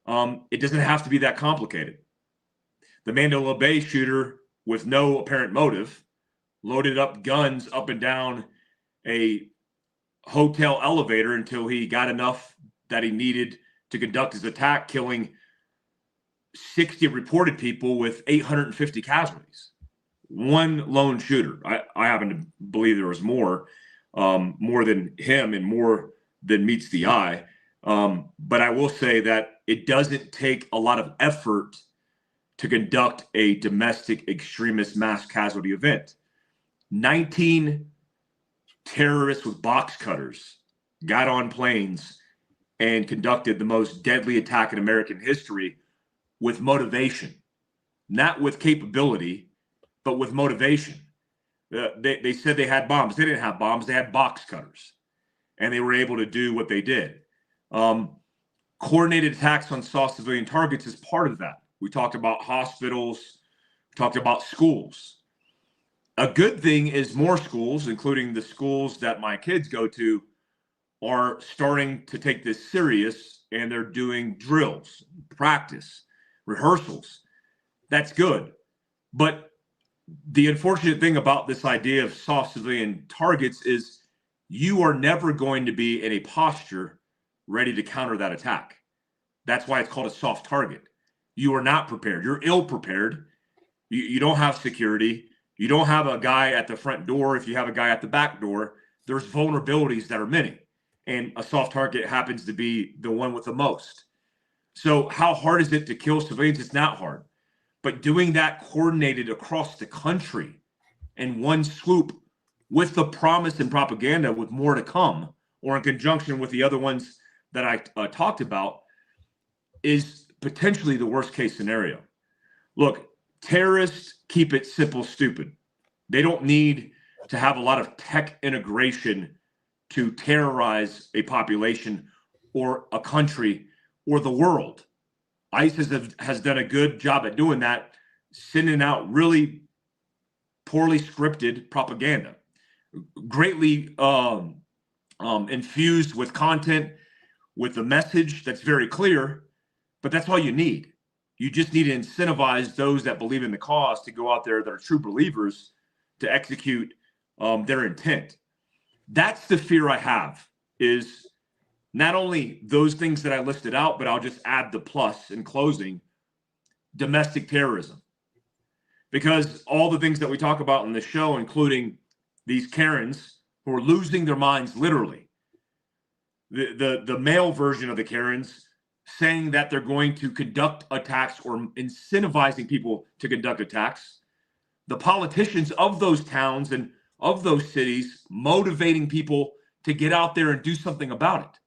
It doesn't have to be that complicated. The Mandela Bay shooter, with no apparent motive, loaded up guns up and down a hotel elevator until he got enough that he needed to conduct his attack, killing 60 reported people with 850 casualties. One lone shooter. I happen to believe there was more than him and more than meets the eye. But I will say that it doesn't take a lot of effort to conduct a domestic extremist mass casualty event. 19 terrorists with box cutters got on planes and conducted the most deadly attack in American history with motivation, not with capability, but with motivation. They said they had bombs. They didn't have bombs. They had box cutters, and they were able to do what they did. Coordinated attacks on soft civilian targets is part of that. We talked about hospitals, we talked about schools. A good thing is more schools, including the schools that my kids go to, are starting to take this serious, and they're doing drills, practice, rehearsals. That's good. But the unfortunate thing about this idea of soft civilian targets is you are never going to be in a posture ready to counter that attack. That's why it's called a soft target. You are not prepared. You're ill prepared. You don't have security. You don't have a guy at the front door. If you have a guy at the back door, there's vulnerabilities that are many. And a soft target happens to be the one with the most. So how hard is it to kill civilians? It's not hard. But doing that coordinated across the country in one swoop with the promise and propaganda with more to come, or in conjunction with the other ones that I talked about, is potentially the worst case scenario. Look, terrorists keep it simple, stupid. They don't need to have a lot of tech integration to terrorize a population or a country or the world. ISIS has done a good job at doing that, sending out really poorly scripted propaganda, greatly infused with content, with a message that's very clear, but that's all you need. You just need to incentivize those that believe in the cause to go out there that are true believers to execute their intent. That's the fear I have, is not only those things that I listed out, but I'll just add the plus in closing: domestic terrorism. Because all the things that we talk about in the show, including these Karens who are losing their minds literally, the male version of the Karens saying that they're going to conduct attacks or incentivizing people to conduct attacks, the politicians of those towns and of those cities motivating people to get out there and do something about it.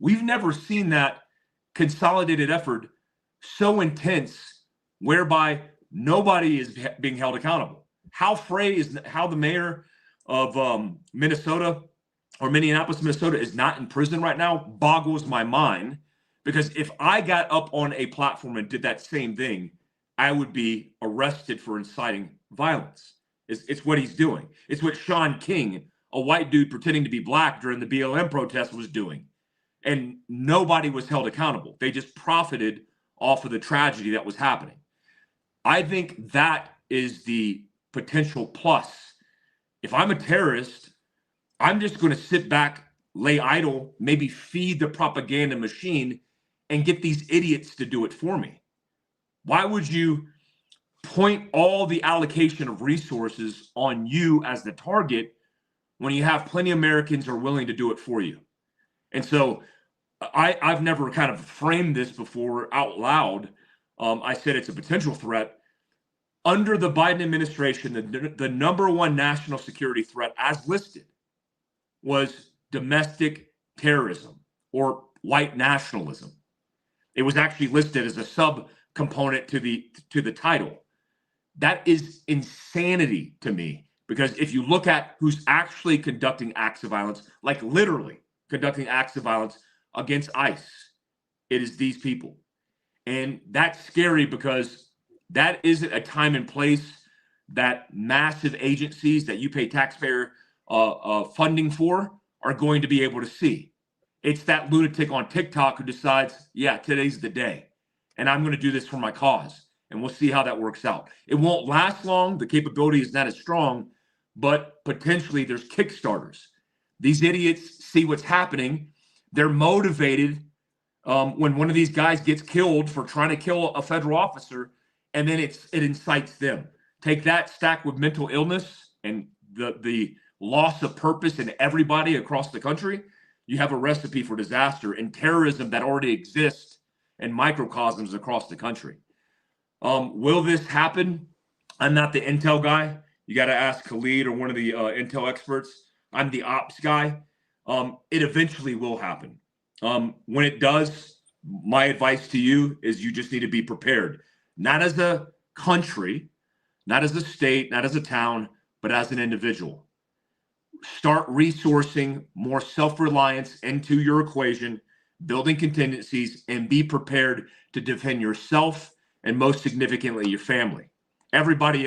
We've never seen that consolidated effort so intense, whereby nobody is being held accountable. How the mayor of Minnesota or Minneapolis, Minnesota, is not in prison right now boggles my mind, because if I got up on a platform and did that same thing, I would be arrested for inciting violence. It's what he's doing. It's what Sean King, a white dude pretending to be black during the BLM protest, was doing. And nobody was held accountable. They just profited off of the tragedy that was happening. I think that is the potential plus. If I'm a terrorist, I'm just going to sit back, lay idle, maybe feed the propaganda machine and get these idiots to do it for me. Why would you point all the allocation of resources on you as the target when you have plenty of Americans who are willing to do it for you? And so I've never kind of framed this before out loud. I said it's a potential threat. Under the Biden administration, the number one national security threat, as listed, was domestic terrorism or white nationalism. It was actually listed as a sub-component to the title. That is insanity to me, because if you look at who's actually conducting acts of violence, like literally conducting acts of violence against ICE, it is these people. And that's scary, because that isn't a time and place that massive agencies that you pay taxpayer funding for are going to be able to see. It's that lunatic on TikTok who decides, yeah, today's the day, and I'm going to do this for my cause, and we'll see how that works out. It won't last long. The capability is not as strong, but potentially there's Kickstarters. These idiots see what's happening. They're motivated when one of these guys gets killed for trying to kill a federal officer, and then it incites them. Take that stacked with mental illness and the loss of purpose in everybody across the country, you have a recipe for disaster and terrorism that already exists in microcosms across the country. Will this happen? I'm not the intel guy. You got to ask Khalid or one of the intel experts. I'm the ops guy. It eventually will happen. When it does, my advice to you is you just need to be prepared. Not as a country, not as a state, not as a town, but as an individual. Start resourcing more self-reliance into your equation, building contingencies, and be prepared to defend yourself and, most significantly, your family. Everybody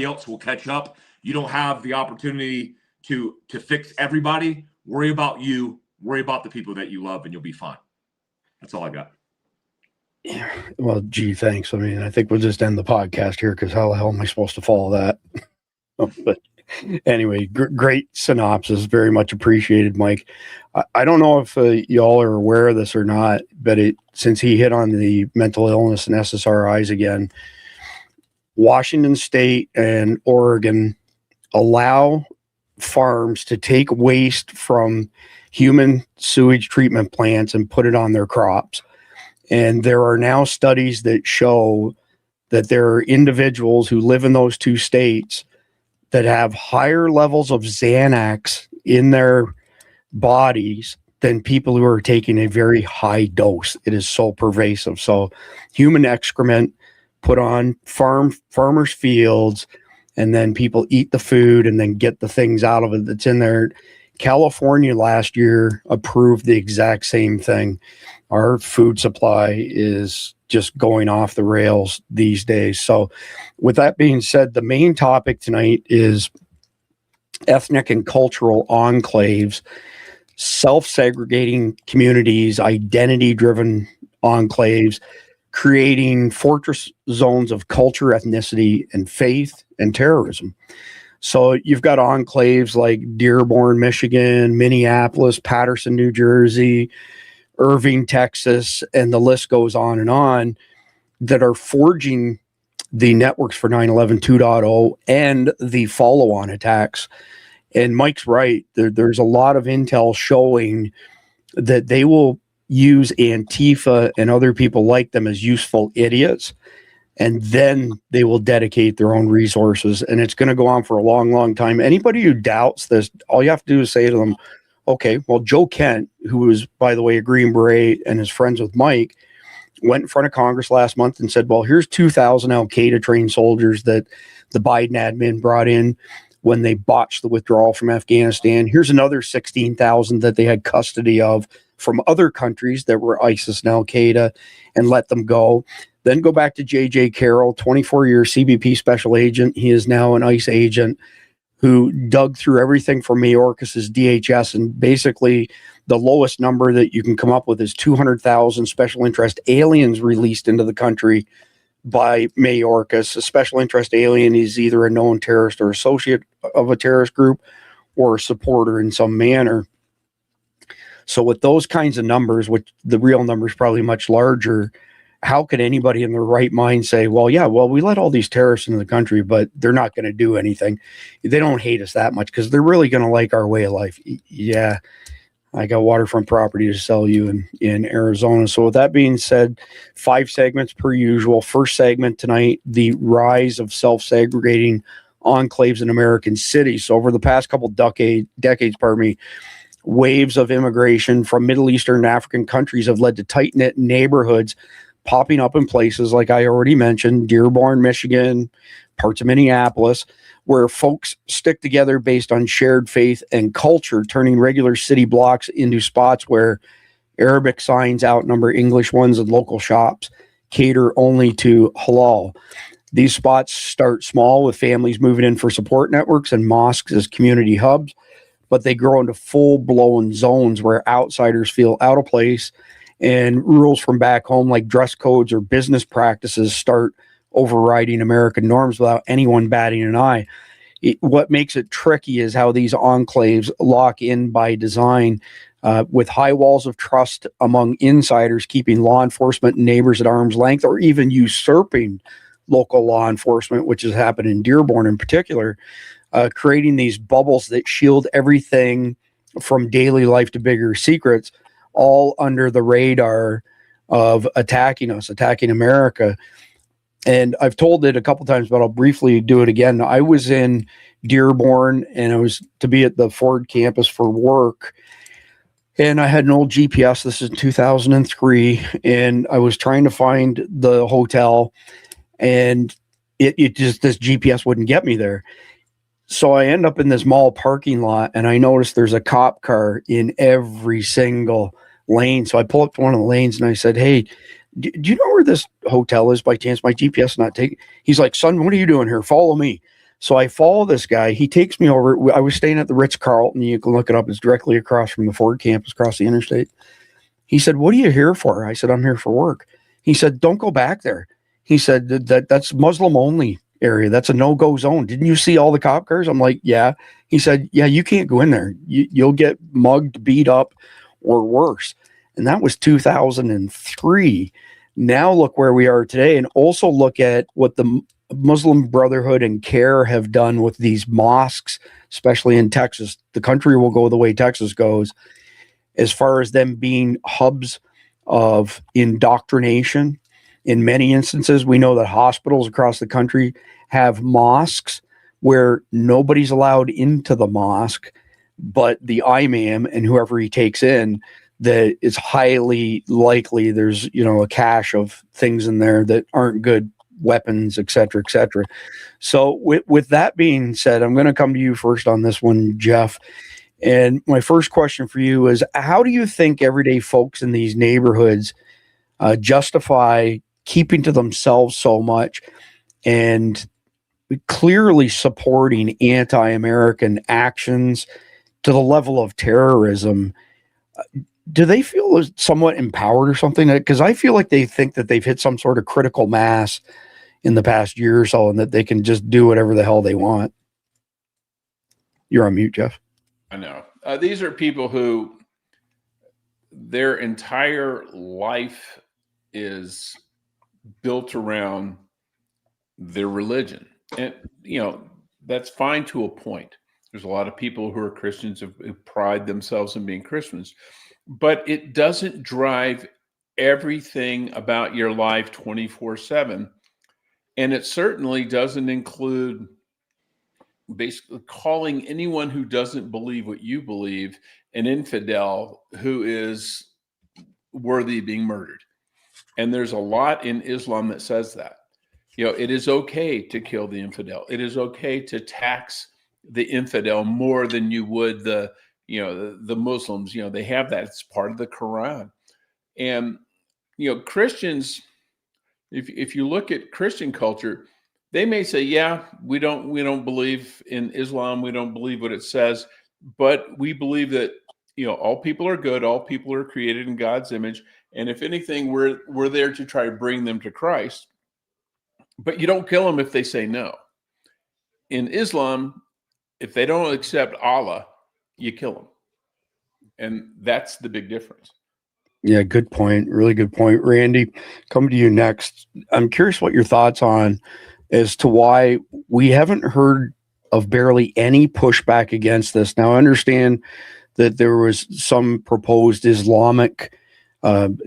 else will catch up. You don't have the opportunity to fix everybody. Worry about you. Worry about the people that you love, and you'll be fine. That's all I got. Yeah. Well, gee, thanks. I mean, I think we'll just end the podcast here, because how the hell am I supposed to follow that? But anyway, great synopsis. Very much appreciated, Mike. I don't know if y'all are aware of this or not, but since he hit on the mental illness and SSRIs again, Washington State and Oregon allow farms to take waste from human sewage treatment plants and put it on their crops. And there are now studies that show that there are individuals who live in those two states that have higher levels of Xanax in their bodies than people who are taking a very high dose. It is so pervasive. So human excrement put on farmers' fields, and then people eat the food and then get the things out of it that's in there. California last year approved the exact same thing. Our food supply is just going off the rails these days. So with that being said, the main topic tonight is ethnic and cultural enclaves, self-segregating communities, identity-driven enclaves, creating fortress zones of culture, ethnicity, and faith and terrorism. So you've got enclaves like Dearborn, Michigan, Minneapolis, Patterson, New Jersey, Irving, Texas, and the list goes on, that are forging the networks for 9/11 2.0 and the follow-on attacks. And Mike's right. There's a lot of intel showing that they will use Antifa and other people like them as useful idiots, and then they will dedicate their own resources. And it's going to go on for a long, long time. Anybody who doubts this, all you have to do is say to them, okay, well, Joe Kent, who is, by the way, a Green Beret and is friends with Mike, went in front of Congress last month and said, well, here's 2,000 Al-Qaeda trained soldiers that the Biden admin brought in when they botched the withdrawal from Afghanistan. Here's another 16,000 that they had custody of from other countries that were ISIS and Al-Qaeda, and let them go. Then go back to J.J. Carroll, 24-year CBP special agent. He is now an ICE agent who dug through everything from Mayorkas's DHS, and basically the lowest number that you can come up with is 200,000 special interest aliens released into the country by Mayorkas. A special interest alien is either a known terrorist or associate of a terrorist group or a supporter in some manner. So with those kinds of numbers, which the real number is probably much larger, how could anybody in their right mind say, well, yeah, well, we let all these terrorists into the country, but they're not going to do anything. They don't hate us that much because they're really going to like our way of life. Yeah, I got waterfront property to sell you in Arizona. So with that being said, 5 segments per usual. First segment tonight, the rise of self-segregating enclaves in American cities. So over the past couple decades, waves of immigration from Middle Eastern and African countries have led to tight-knit neighborhoods popping up in places like I already mentioned, Dearborn, Michigan, parts of Minneapolis, where folks stick together based on shared faith and culture, turning regular city blocks into spots where Arabic signs outnumber English ones, and local shops cater only to halal. These spots start small with families moving in for support networks and mosques as community hubs, but they grow into full-blown zones where outsiders feel out of place, and rules from back home like dress codes or business practices start overriding American norms without anyone batting an eye. What makes it tricky is how these enclaves lock in by design, with high walls of trust among insiders, keeping law enforcement and neighbors at arm's length, or even usurping local law enforcement, which has happened in Dearborn in particular, creating these bubbles that shield everything from daily life to bigger secrets, all under the radar of attacking us, attacking America. And I've told it a couple times, but I'll briefly do it again. I was in Dearborn, and I was to be at the Ford campus for work. And I had an old GPS. This is 2003. And I was trying to find the hotel, and it just, this GPS wouldn't get me there. So I end up in this mall parking lot, and I notice there's a cop car in every single lane. So I pull up to one of the lanes and I said, hey, do you know where this hotel is by chance? My GPS not taking. He's like, son, what are you doing here? Follow me. So I follow this guy. He takes me over. I was staying at the Ritz-Carlton. You can look it up. It's directly across from the Ford campus, across the interstate. He said, what are you here for? I said, I'm here for work. He said, don't go back there. He said, that's Muslim only area. That's a no-go zone. Didn't you see all the cop cars? I'm like, yeah. He said, yeah, you can't go in there. You'll get mugged, beat up, or worse. And that was 2003. Now look where we are today, and also look at what the Muslim Brotherhood and CARE have done with these mosques, especially in Texas. The country will go the way Texas goes, as far as them being hubs of indoctrination. In many instances, we know that hospitals across the country have mosques where nobody's allowed into the mosque, but the imam and whoever he takes in, that it's highly likely there's, a cache of things in there that aren't good, weapons, et cetera, et cetera. So with that being said, I'm going to come to you first on this one, Jeff. And my first question for you is, how do you think everyday folks in these neighborhoods justify keeping to themselves so much and clearly supporting anti-American actions to the level of terrorism? Do they feel somewhat empowered or something? Because I feel like they think that they've hit some sort of critical mass in the past year or so and that they can just do whatever the hell they want. You're on mute, Jeff. I know. These are people who their entire life is built around their religion. And, that's fine to a point. There's a lot of people who are Christians who pride themselves in being Christians, but it doesn't drive everything about your life 24/7. And it certainly doesn't include basically calling anyone who doesn't believe what you believe an infidel who is worthy of being murdered. And there's a lot in Islam that says that. It is okay to kill the infidel. It is okay to tax the infidel more than you would the Muslims. They have that. It's part of the Quran. And, Christians, if you look at Christian culture, they may say, yeah, we don't believe in Islam. We don't believe what it says, but we believe that, all people are good. All people are created in God's image. And if anything, we're there to try to bring them to Christ. But you don't kill them if they say no. In Islam, if they don't accept Allah, you kill them. And that's the big difference. Yeah, good point. Really good point. Randy, coming to you next. I'm curious what your thoughts on as to why we haven't heard of barely any pushback against this. Now, I understand that there was some proposed Islamic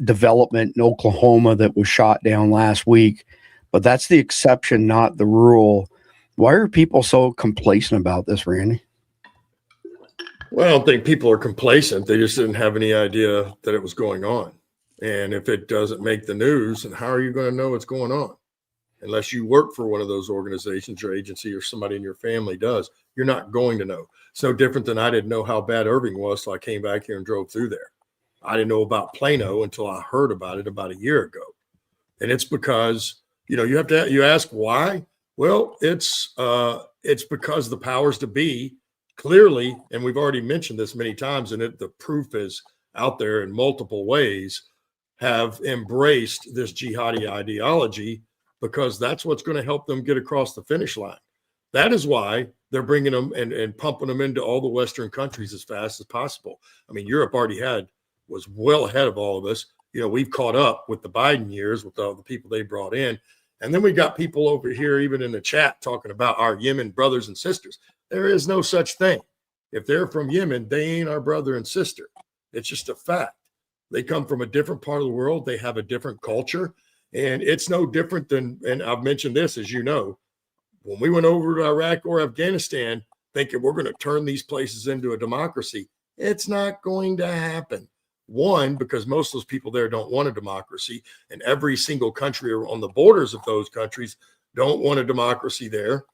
development in Oklahoma that was shot down last week, but that's the exception, not the rule. Why are people so complacent about this, Randy? Well, I don't think people are complacent. They just didn't have any idea that it was going on. And if it doesn't make the news, then how are you going to know what's going on? Unless you work for one of those organizations or agency or somebody in your family does, you're not going to know. It's no different than I didn't know how bad Irving was, so I came back here and drove through there. I didn't know about Plano until I heard about it about a year ago. And it's because, you ask why? Well, it's because the powers to be clearly, and we've already mentioned this many times, and the proof is out there in multiple ways, have embraced this jihadi ideology because that's what's going to help them get across the finish line. That is why they're bringing them and pumping them into all the Western countries as fast as possible. I mean, Europe already was well ahead of all of us. We've caught up with the Biden years with all the people they brought in. And then we got people over here, even in the chat, talking about our Yemen brothers and sisters. There is no such thing. If they're from Yemen, they ain't our brother and sister. It's just a fact. They come from a different part of the world. They have a different culture. And it's no different than, and I've mentioned this, as you know, when we went over to Iraq or Afghanistan, thinking we're going to turn these places into a democracy, it's not going to happen. One, because most of those people there don't want a democracy, and every single country on the borders of those countries don't want a democracy there.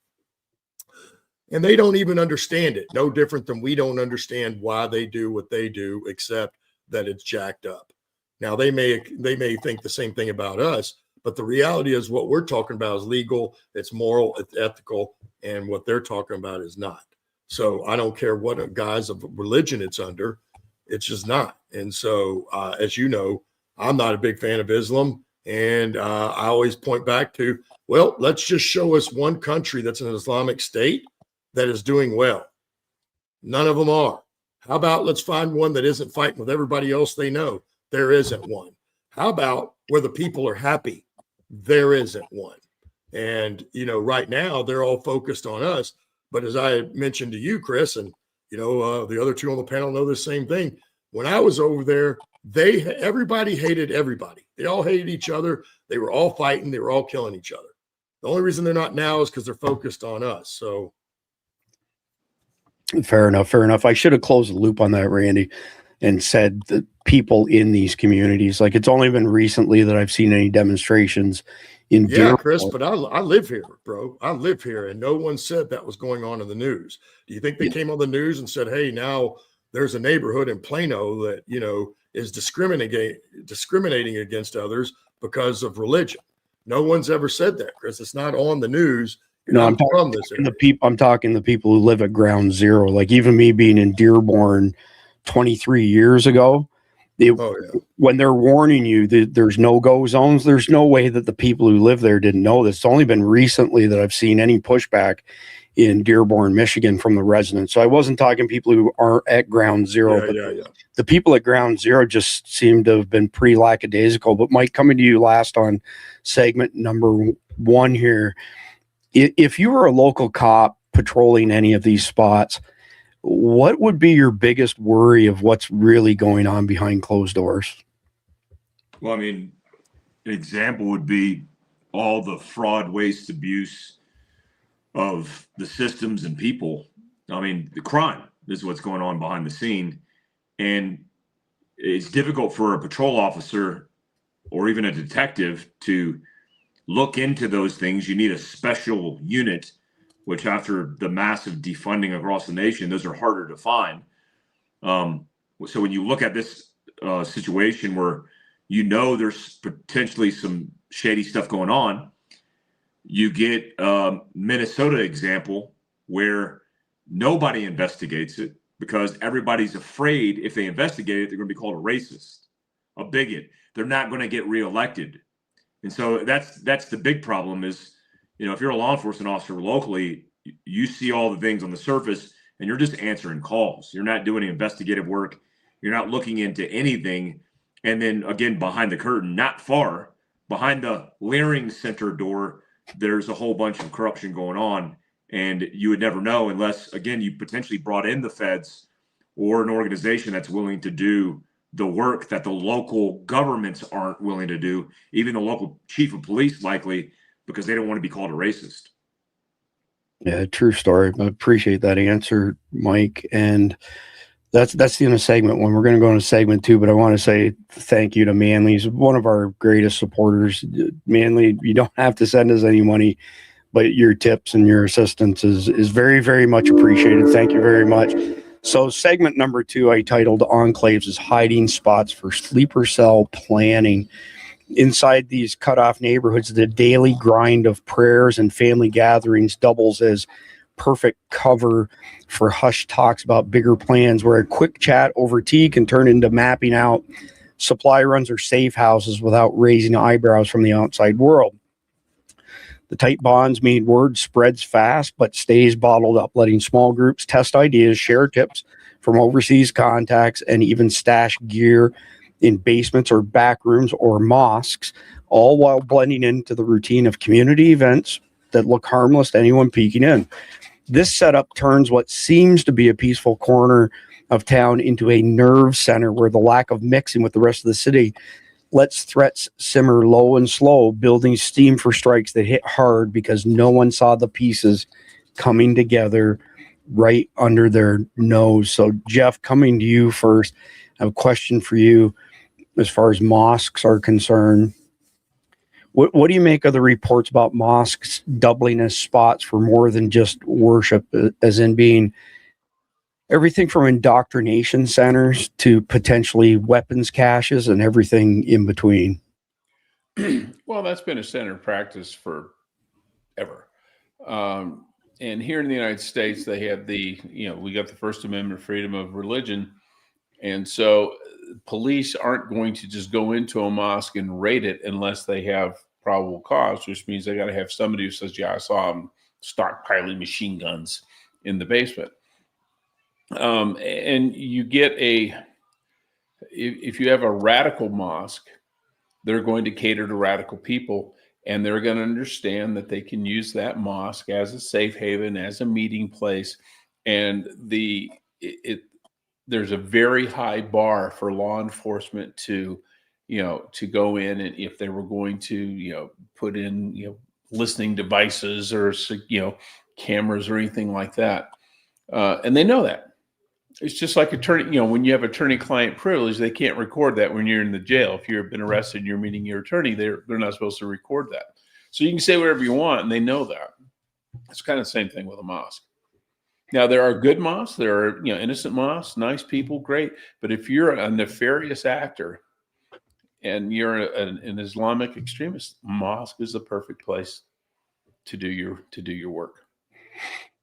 And they don't even understand it. No different than we don't understand why they do what they do, except that it's jacked up. Now, they may think the same thing about us, but the reality is what we're talking about is legal, it's moral, it's ethical, and what they're talking about is not. So I don't care what guise of religion it's under. It's just not. And so, as you know, I'm not a big fan of Islam. And I always point back to, well, let's just show us one country that's an Islamic state that is doing well. None of them are. How about let's find one that isn't fighting with everybody else they know? There isn't one. How about where the people are happy? There isn't one. And, right now they're all focused on us. But as I mentioned to you, Chris, and the other two on the panel know the same thing. When I was over there, everybody hated everybody. They all hated each other. They were all fighting. They were all killing each other. The only reason they're not now is because they're focused on us. So Fair enough. Fair enough. I should have closed the loop on that, Randy, and said that people in these communities, like it's only been recently that I've seen any demonstrations in Yeah, Chris, Dearborn. but I live here, bro. I live here, and no one said that was going on in the news. Do you think they came on the news and said, hey, now there's a neighborhood in Plano that, you know, is discriminating against others because of religion? No one's ever said that, Chris. It's not on the news. You're No, not from this area. I'm talking the people who live at ground zero. Like even me being in Dearborn 23 years ago, when they're warning you that there's no-go zones, there's no way that the people who live there didn't know this. It's only been recently that I've seen any pushback in Dearborn, Michigan from the residents. So I wasn't talking people who aren't at ground zero, but the people at ground zero just seem to have been pretty lackadaisical. But Mike, coming to you last on segment number 1 here, if you were a local cop patrolling any of these spots, what would be your biggest worry of what's really going on behind closed doors? Well, I mean, an example would be all the fraud, waste, abuse of the systems and people. I mean, the crime is what's going on behind the scene. And it's difficult for a patrol officer or even a detective to look into those things. You need a special unit, which after the massive defunding across the nation, those are harder to find. So when you look at this situation where you know there's potentially some shady stuff going on, you get Minnesota example where nobody investigates it because everybody's afraid if they investigate it, they're going to be called a racist, a bigot. They're not going to get reelected. And so that's the big problem is, you know, if you're a law enforcement officer locally, you see all the things on the surface and you're just answering calls. You're not doing any investigative work. You're not looking into anything. And then again, behind the curtain, not far behind the Leering Center door, there's a whole bunch of corruption going on. And you would never know unless, again, you potentially brought in the feds or an organization that's willing to do the work that the local governments aren't willing to do, even the local chief of police likely, because they don't want to be called a racist. Yeah, true story. I appreciate that answer, Mike. And that's the end of segment 1. We're going to go into segment 2, but I want to say thank you to Manly. He's one of our greatest supporters. Manly, you don't have to send us any money, but your tips and your assistance is very, very much appreciated. Thank you very much. So segment number 2, I titled Enclaves is Hiding Spots for Sleeper Cell Planning. Inside these cutoff neighborhoods, the daily grind of prayers and family gatherings doubles as perfect cover for hushed talks about bigger plans, where a quick chat over tea can turn into mapping out supply runs or safe houses without raising eyebrows from the outside world. The tight bonds mean word spreads fast but stays bottled up, letting small groups test ideas, share tips from overseas contacts, and even stash gear in basements or back rooms or mosques, all while blending into the routine of community events that look harmless to anyone peeking in. This setup turns what seems to be a peaceful corner of town into a nerve center where the lack of mixing with the rest of the city lets threats simmer low and slow, building steam for strikes that hit hard because no one saw the pieces coming together right under their nose. So, Jeff, coming to you first, I have a question for you as far as mosques are concerned. What do you make of the reports about mosques doubling as spots for more than just worship, as in being everything from indoctrination centers to potentially weapons caches and everything in between? Well, that's been a standard practice forever. And here in the United States, they have we got the First Amendment freedom of religion. And so police aren't going to just go into a mosque and raid it unless they have probable cause, which means they got to have somebody who says, yeah, I saw them stockpiling machine guns in the basement. And you get if you have a radical mosque, they're going to cater to radical people, and they're going to understand that they can use that mosque as a safe haven, as a meeting place. And there's a very high bar for law enforcement to go in, and if they were going to, put in, listening devices or, cameras or anything like that. And they know that. It's just like attorney, when you have attorney-client privilege, they can't record that when you're in the jail. If you've been arrested and you're meeting your attorney, they're not supposed to record that. So you can say whatever you want, and they know that. It's kind of the same thing with a mosque. Now, there are good mosques. There are, innocent mosques, nice people, great. But if you're a nefarious actor and you're an Islamic extremist, mosque is the perfect place to do your work.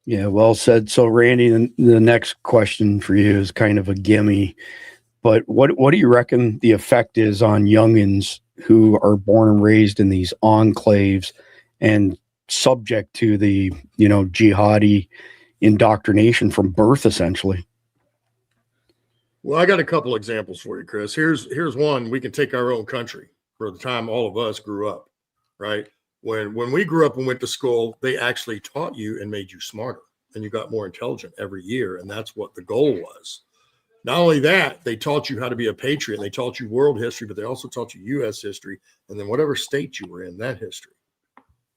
Yeah, well said. So, Randy, the next question for you is kind of a gimme, but what do you reckon the effect is on youngins who are born and raised in these enclaves and subject to the, jihadi indoctrination from birth, essentially? Well, I got a couple examples for you, Chris. Here's one. We can take our own country for the time all of us grew up, right? When we grew up and went to school, they actually taught you and made you smarter, and you got more intelligent every year. And that's what the goal was. Not only that, they taught you how to be a patriot. They taught you world history, but they also taught you U.S. history, and then whatever state you were in, that history.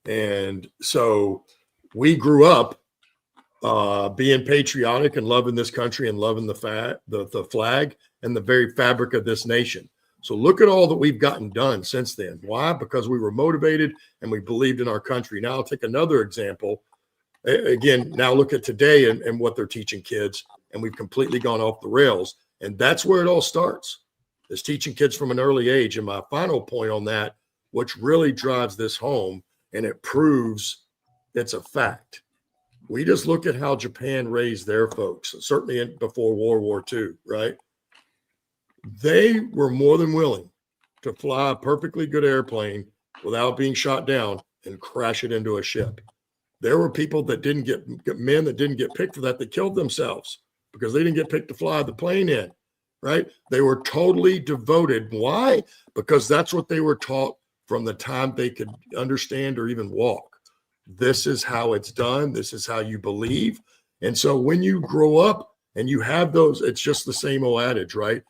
And so we grew up being patriotic and loving this country and loving the flag and the very fabric of this nation. So look at all that we've gotten done since then. Why? Because we were motivated and we believed in our country. Now I'll take another example. Again, now look at today and what they're teaching kids, and we've completely gone off the rails. And that's where it all starts, is teaching kids from an early age. And my final point on that, which really drives this home, and it proves it's a fact. We just look at how Japan raised their folks, certainly before World War II, right? They were more than willing to fly a perfectly good airplane without being shot down and crash it into a ship. There were people that didn't get men that didn't get picked for that killed themselves because they didn't get picked to fly the plane in, right? They were totally devoted. Why? Because that's what they were taught from the time they could understand or even walk. This is how it's done. This is how you believe. And so when you grow up and you have those, it's just the same old adage, right?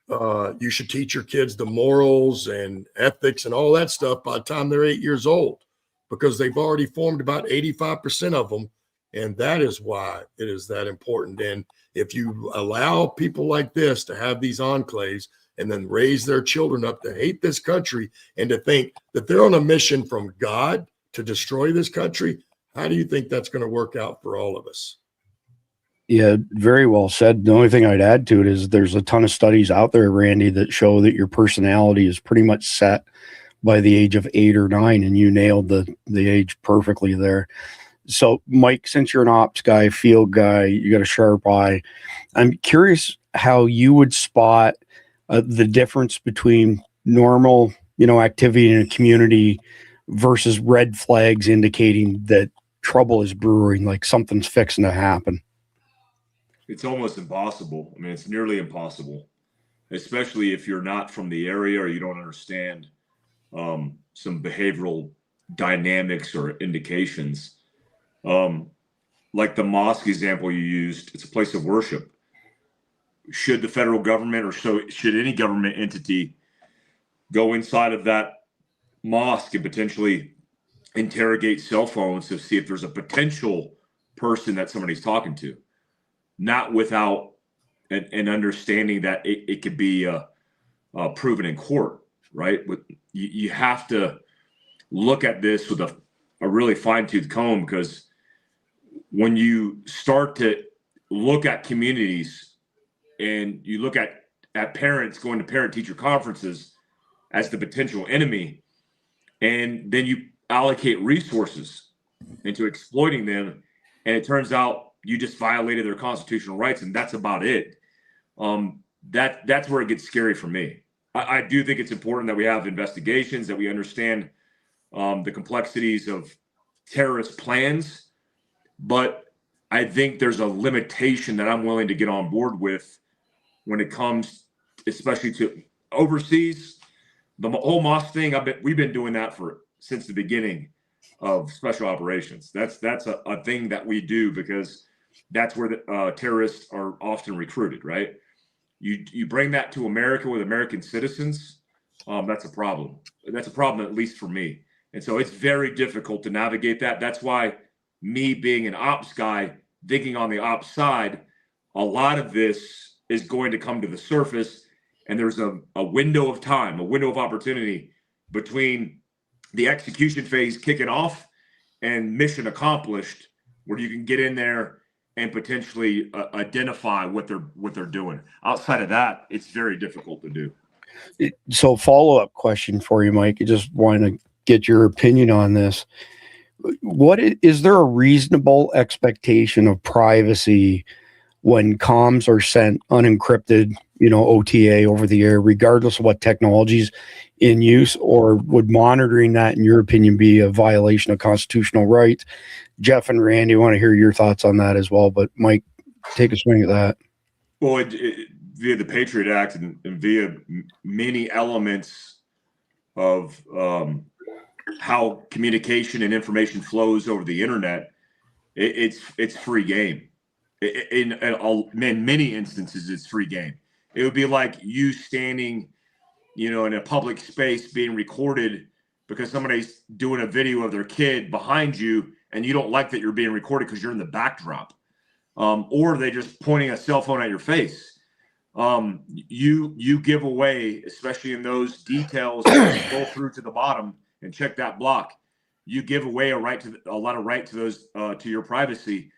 You should teach your kids the morals and ethics and all that stuff by the time they're 8 years old, because they've already formed about 85% of them. And that is why it is that important. And if you allow people like this to have these enclaves and then raise their children up to hate this country and to think that they're on a mission from God to destroy this country, how do you think that's going to work out for all of us? Yeah, very well said. The only thing I'd add to it is there's a ton of studies out there, Randy, that show that your personality is pretty much set by the age of 8 or 9, and you nailed the age perfectly there. So, Mike, since you're an ops guy, field guy, you got a sharp eye, I'm curious how you would spot the difference between normal, activity in a community versus red flags indicating that trouble is brewing, like something's fixing to happen. It's almost impossible. I mean, it's nearly impossible, especially if you're not from the area or you don't understand some behavioral dynamics or indications. Like the mosque example you used, it's a place of worship. Should the federal government or should any government entity go inside of that mosque and potentially interrogate cell phones to see if there's a potential person that somebody's talking to? Not without an understanding that it could be proven in court, right? You have to look at this with a really fine-tooth comb, because when you start to look at communities and you look at parents going to parent-teacher conferences as the potential enemy, and then you allocate resources into exploiting them, and it turns out you just violated their constitutional rights, and that's about it. That's where it gets scary for me. I do think it's important that we have investigations, that we understand the complexities of terrorist plans, but I think there's a limitation that I'm willing to get on board with when it comes, especially to overseas. The whole mosque thing, we've been doing that since the beginning of special operations. That's a thing that we do because that's where the terrorists are often recruited, right? You bring that to America with American citizens, that's a problem. That's a problem, at least for me. And so it's very difficult to navigate that. That's why me being an ops guy thinking on the op side, a lot of this is going to come to the surface, and there's a window of time, a window of opportunity between the execution phase kicking off and mission accomplished, where you can get in there and potentially identify what they're doing. Outside of that, it's very difficult to do. So follow-up question for you, Mike. I just want to get your opinion on this. What is there a reasonable expectation of privacy when comms are sent unencrypted, OTA over the air, regardless of what technology's in use, or would monitoring that, in your opinion, be a violation of constitutional rights? Jeff and Randy, I want to hear your thoughts on that as well, but Mike, take a swing at that. Well, via the Patriot Act and via many elements of how communication and information flows over the internet, it's free game. In many instances, it's free game. It would be like you standing, in a public space being recorded because somebody's doing a video of their kid behind you, and you don't like that you're being recorded because you're in the backdrop, or they just pointing a cell phone at your face. You give away, especially in those details, go through to the bottom and check that block. You give away a lot of right to those to your privacy,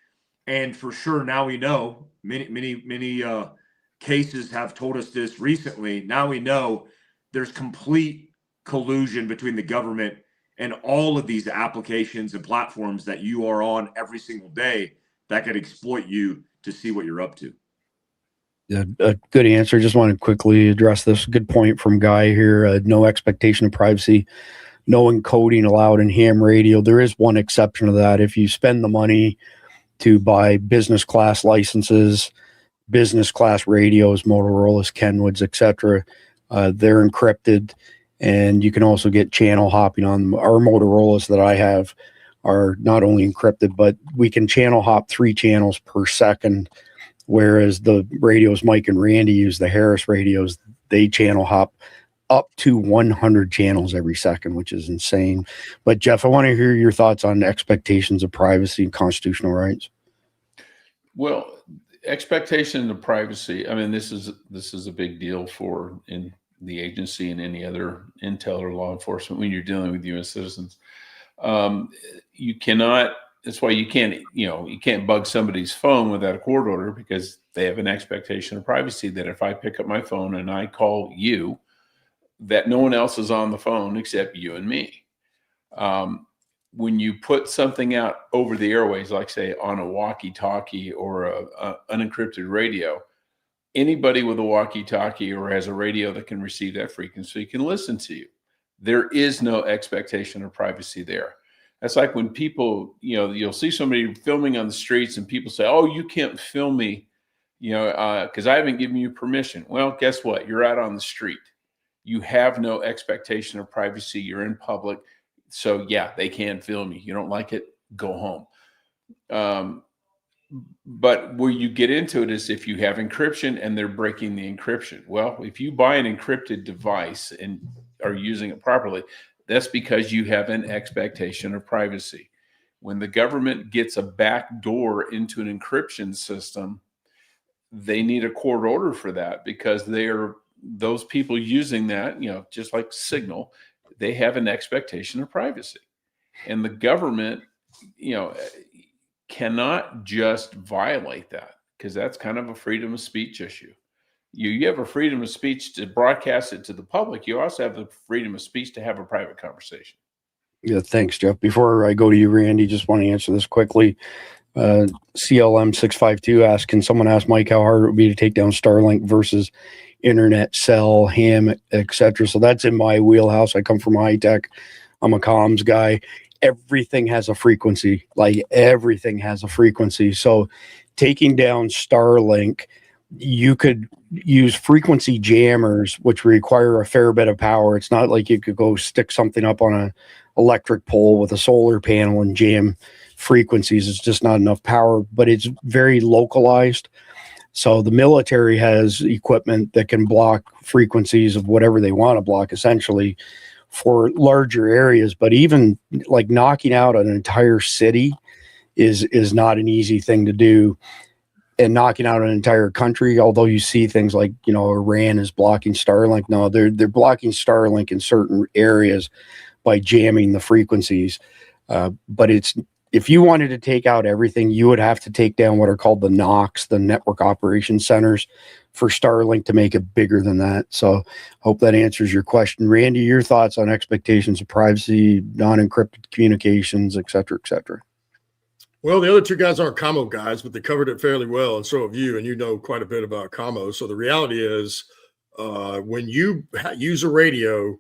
and for sure now we know many cases have told us this recently. Now we know there's complete collusion between the government and all of these applications and platforms that you are on every single day that could exploit you to see what you're up to. Yeah, a good answer. Just want to quickly address this. Good point from Guy here. No expectation of privacy, no encoding allowed in ham radio. There is one exception to that. If you spend the money to buy business class licenses, business class radios, Motorola's, Kenwoods, etc., they're encrypted, and you can also get channel hopping on them. Our Motorola's that I have are not only encrypted, but we can channel hop 3 channels per second, whereas the radios Mike and Randy use, the Harris radios, they channel hop up to 100 channels every second, which is insane. But Jeff, I want to hear your thoughts on expectations of privacy and constitutional rights. Well, expectation of privacy. I mean, this is a big deal in the agency and any other intel or law enforcement when you're dealing with U.S. citizens. You cannot. That's why you can't bug somebody's phone without a court order, because they have an expectation of privacy that if I pick up my phone and I call you, that no one else is on the phone except you and me. When you put something out over the airways, like say on a walkie-talkie or a unencrypted radio, anybody with a walkie-talkie or has a radio that can receive that frequency can listen to you. There is no expectation of privacy there. That's like when people, you'll see somebody filming on the streets and people say, oh, you can't film me, because I haven't given you permission. Well, guess what? You're out on the street. You have no expectation of privacy. You're in public. So yeah, they can film you. You don't like it, go home. But where you get into it is if you have encryption and they're breaking the encryption. Well, if you buy an encrypted device and are using it properly, that's because you have an expectation of privacy. When the government gets a back door into an encryption system, they need a court order for that, because those people using that, just like Signal, they have an expectation of privacy. And the government, cannot just violate that, because that's kind of a freedom of speech issue. You have a freedom of speech to broadcast it to the public. You also have the freedom of speech to have a private conversation. Yeah, thanks, Jeff. Before I go to you, Randy, just want to answer this quickly. CLM652 asks, can someone ask Mike how hard it would be to take down Starlink versus internet, cell, ham, etc.? So that's in my wheelhouse. I come from high tech. I'm a comms guy. Everything has a frequency. Like everything has a frequency. So taking down Starlink, you could use frequency jammers, which require a fair bit of power. It's not like you could go stick something up on an electric pole with a solar panel and jam frequencies. It's just not enough power, but it's very localized. So the military has equipment that can block frequencies of whatever they want to block, essentially, for larger areas. But even like knocking out an entire city is not an easy thing to do. And knocking out an entire country, although you see things like, Iran is blocking Starlink. No, they're blocking Starlink in certain areas by jamming the frequencies. But if you wanted to take out everything, you would have to take down what are called the NOCs, the network operation centers, for Starlink to make it bigger than that. So hope that answers your question. Randy, your thoughts on expectations of privacy, non-encrypted communications, et cetera, et cetera. Well, the other two guys aren't commo guys, but they covered it fairly well, and so have you, and you know quite a bit about commo. So the reality is, when you use a radio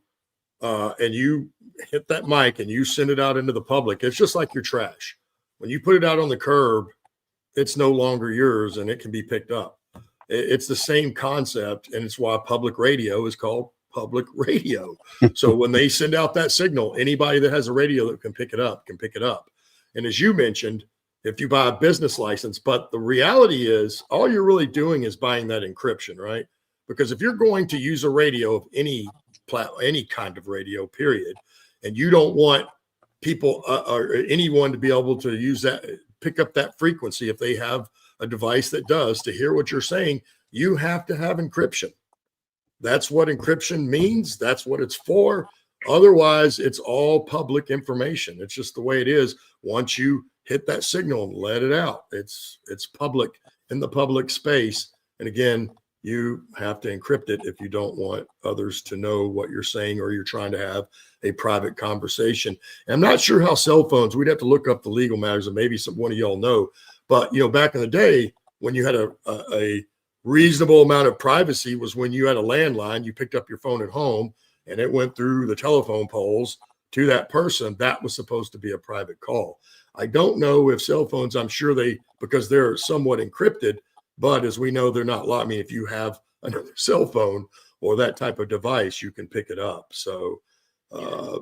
and you hit that mic and you send it out into the public, it's just like your trash. When you put it out on the curb, it's no longer yours, and it can be picked up. It's the same concept, and it's why public radio is called public radio. So when they send out that signal, anybody that has a radio that can pick it up can pick it up. And as you mentioned, if you buy a business license, but the reality is all you're really doing is buying that encryption, right? Because if you're going to use a radio of any kind of radio, period, and you don't want people or anyone to be able to use that, pick up that frequency, if they have a device that does, to hear what you're saying, you have to have encryption. That's what encryption means. That's what it's for. Otherwise, it's all public information. It's just the way it is. Once you hit that signal and let it out, it's public in the public space. And again, you have to encrypt it if you don't want others to know what you're saying, or you're trying to have a private conversation. And I'm not sure how cell phones, we'd have to look up the legal matters, and maybe one of y'all know. But, back in the day when you had a reasonable amount of privacy was when you had a landline, you picked up your phone at home and it went through the telephone poles to that person. That was supposed to be a private call. I don't know if cell phones, I'm sure because they're somewhat encrypted, but as we know, they're not locked. I mean, if you have another cell phone or that type of device, you can pick it up. So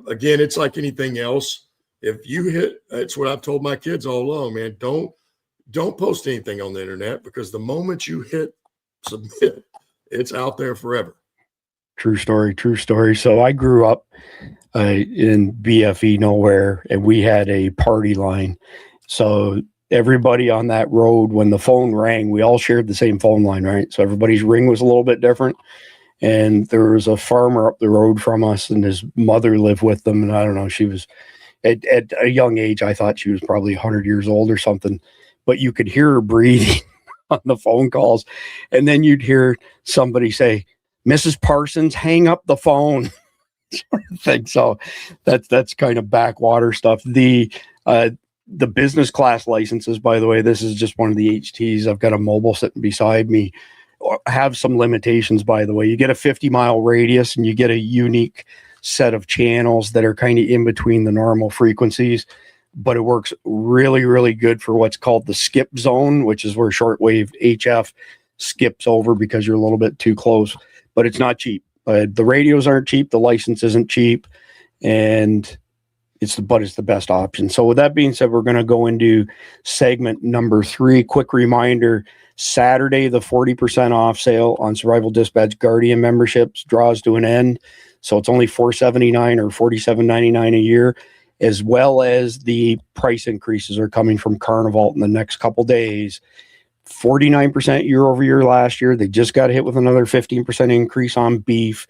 again, it's like anything else. If you it's what I've told my kids all along, man, don't post anything on the internet, because the moment you hit submit, it's out there forever. True story. True story. So I grew up in BFE nowhere, and we had a party line. So everybody on that road, when the phone rang, we all shared the same phone line, right? So everybody's ring was a little bit different. And there was a farmer up the road from us, and his mother lived with them. And I don't know, she was at a young age, I thought she was probably 100 years old or something, but you could hear her breathing on the phone calls. And then you'd hear somebody say, "Mrs. Parsons, hang up the phone." Sort of thing. So that's kind of backwater stuff. The business class licenses, by the way, this is just one of the HTs. I've got a mobile sitting beside me, have some limitations, by the way. You get a 50-mile radius, and you get a unique set of channels that are kind of in between the normal frequencies, but it works really, really good for what's called the skip zone, which is where shortwave HF skips over because you're a little bit too close, but it's not cheap. The radios aren't cheap. The license isn't cheap, and it's the best option. So with that being said, we're going to go into segment number 3. Quick reminder, Saturday, the 40% off sale on Survival Dispatch Guardian memberships draws to an end. So it's only $479 or $47.99 a year, as well as the price increases are coming from Carnival in the next couple days. 49% year over year last year. They just got hit with another 15% increase on beef.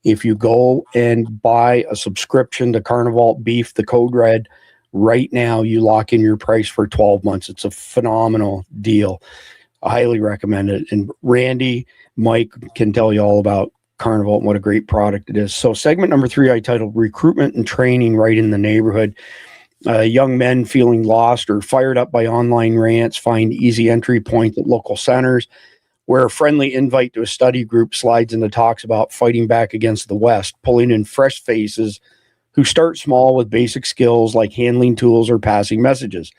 If you go and buy a subscription to Carnival Beef, the code red, right now, you lock in your price for 12 months. It's a phenomenal deal. I highly recommend it. And Randy, Mike can tell you all about Carnival and what a great product it is. So segment number 3, I titled Recruitment and Training Right in the Neighborhood. Young men feeling lost or fired up by online rants find easy entry points at local centers, where a friendly invite to a study group slides into talks about fighting back against the West, pulling in fresh faces who start small with basic skills like handling tools or passing messages.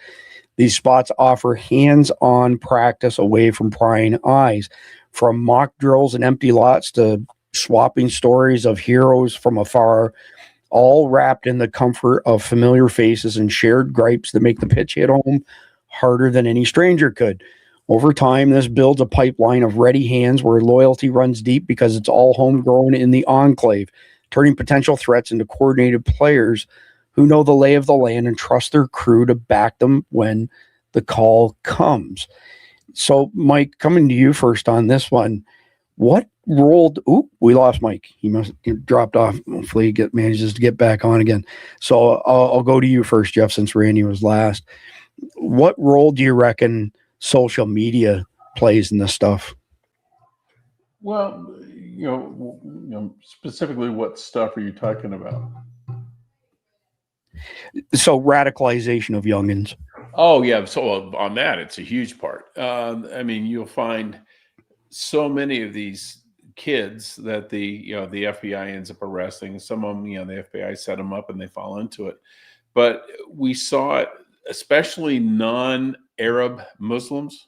These spots offer hands-on practice away from prying eyes, from mock drills and empty lots to swapping stories of heroes from afar, all wrapped in the comfort of familiar faces and shared gripes that make the pitch hit home harder than any stranger could. Over time, this builds a pipeline of ready hands where loyalty runs deep because it's all homegrown in the enclave, turning potential threats into coordinated players who know the lay of the land and trust their crew to back them when the call comes. So, Mike, coming to you first on this one, what role? We lost Mike. He must have dropped off. Hopefully, he manages to get back on again. So, I'll go to you first, Jeff, since Randy was last. What role do you reckon social media plays in this stuff? Well, specifically, what stuff are you talking about? So, radicalization of youngins. Oh, yeah. So on that, it's a huge part. I mean, you'll find so many of these kids that the FBI ends up arresting. Some of them, the FBI set them up and they fall into it. But we saw it, especially non-Arab Muslims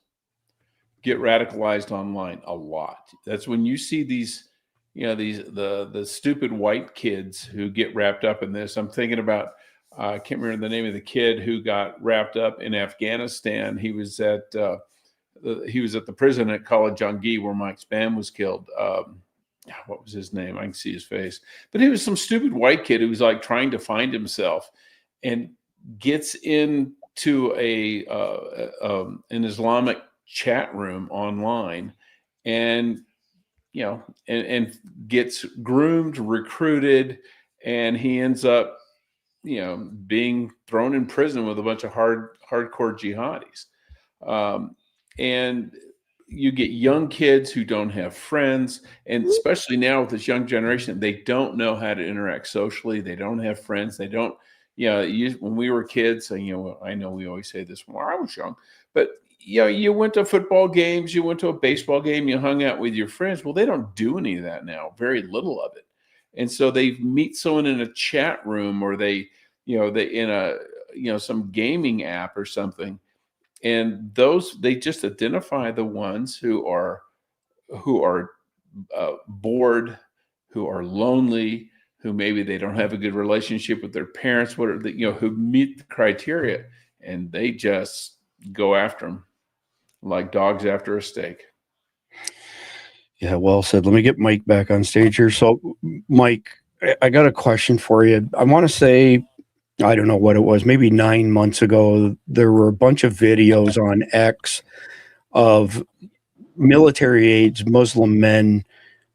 get radicalized online a lot. That's when you see these, the stupid white kids who get wrapped up in this. I'm thinking about, I can't remember the name of the kid who got wrapped up in Afghanistan. He was at the prison at Kala Jangi where Mike Spann was killed. What was his name? I can see his face. But he was some stupid white kid who was like trying to find himself and gets into an Islamic chat room online and gets groomed, recruited, and he ends up being thrown in prison with a bunch of hardcore jihadis. And you get young kids who don't have friends, and especially now with this young generation, they don't know how to interact socially. They don't have friends. They don't, when we were kids, I know we always say this when I was young, but you went to football games, you went to a baseball game, you hung out with your friends. Well, they don't do any of that now, very little of it. And so they meet someone in a chat room, or they in some gaming app or something. And they just identify the ones who are bored, who are lonely, who maybe they don't have a good relationship with their parents, who meet the criteria, and they just go after them like dogs after a steak. Yeah, well said. Let me get Mike back on stage here. So, Mike, I got a question for you. I want to say, I don't know what it was, maybe 9 months ago, there were a bunch of videos on X of military aides, Muslim men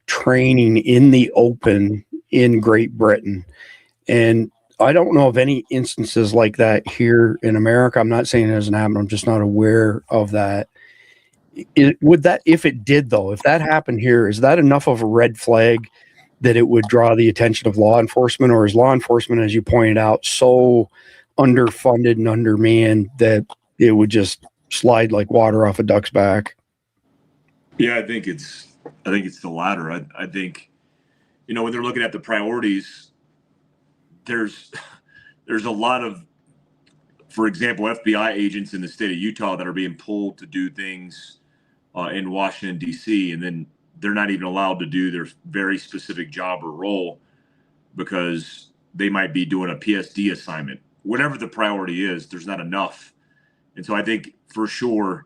training in the open in Great Britain. And I don't know of any instances like that here in America. I'm not saying it doesn't happen. I'm just not aware of that. If it did, though, if that happened here, is that enough of a red flag that it would draw the attention of law enforcement? Or is law enforcement, as you pointed out, so underfunded and undermanned that it would just slide like water off a duck's back? Yeah, I think it's the latter. I think, when they're looking at the priorities, there's a lot of, for example, FBI agents in the state of Utah that are being pulled to do things in Washington, D.C., and then they're not even allowed to do their very specific job or role because they might be doing a PSD assignment. Whatever the priority is, there's not enough. And so I think for sure,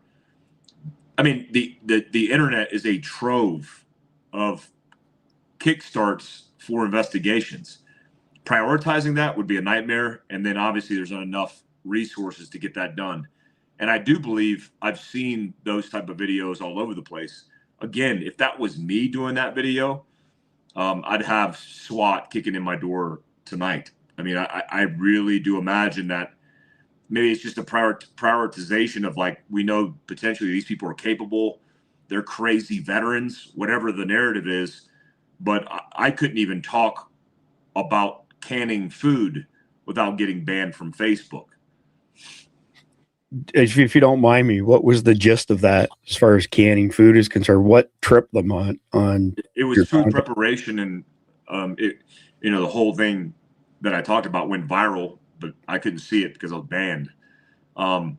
I mean, the internet is a trove of kickstarts for investigations. Prioritizing that would be a nightmare. And then obviously there's not enough resources to get that done. And I do believe I've seen those type of videos all over the place. Again, if that was me doing that video, I'd have SWAT kicking in my door tonight. I mean, I really do imagine that maybe it's just a prioritization of, like, we know potentially these people are capable, they're crazy veterans, whatever the narrative is. But I couldn't even talk about canning food without getting banned from Facebook. If you don't mind me, what was the gist of that as far as canning food is concerned? What tripped them on? It was food preparation, and the whole thing that I talked about went viral, but I couldn't see it because I was banned. And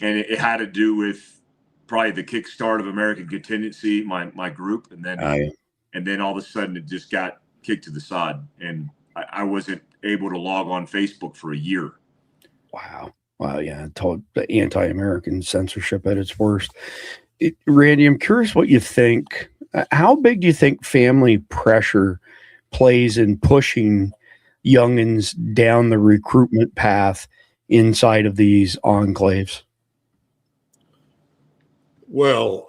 it had to do with probably the kickstart of American Contingency, my group, and then all of a sudden it just got kicked to the side, and I wasn't able to log on Facebook for a year. Wow. Yeah, the anti-American censorship at its worst. Randy, I'm curious what you think. How big do you think family pressure plays in pushing youngins down the recruitment path inside of these enclaves? Well,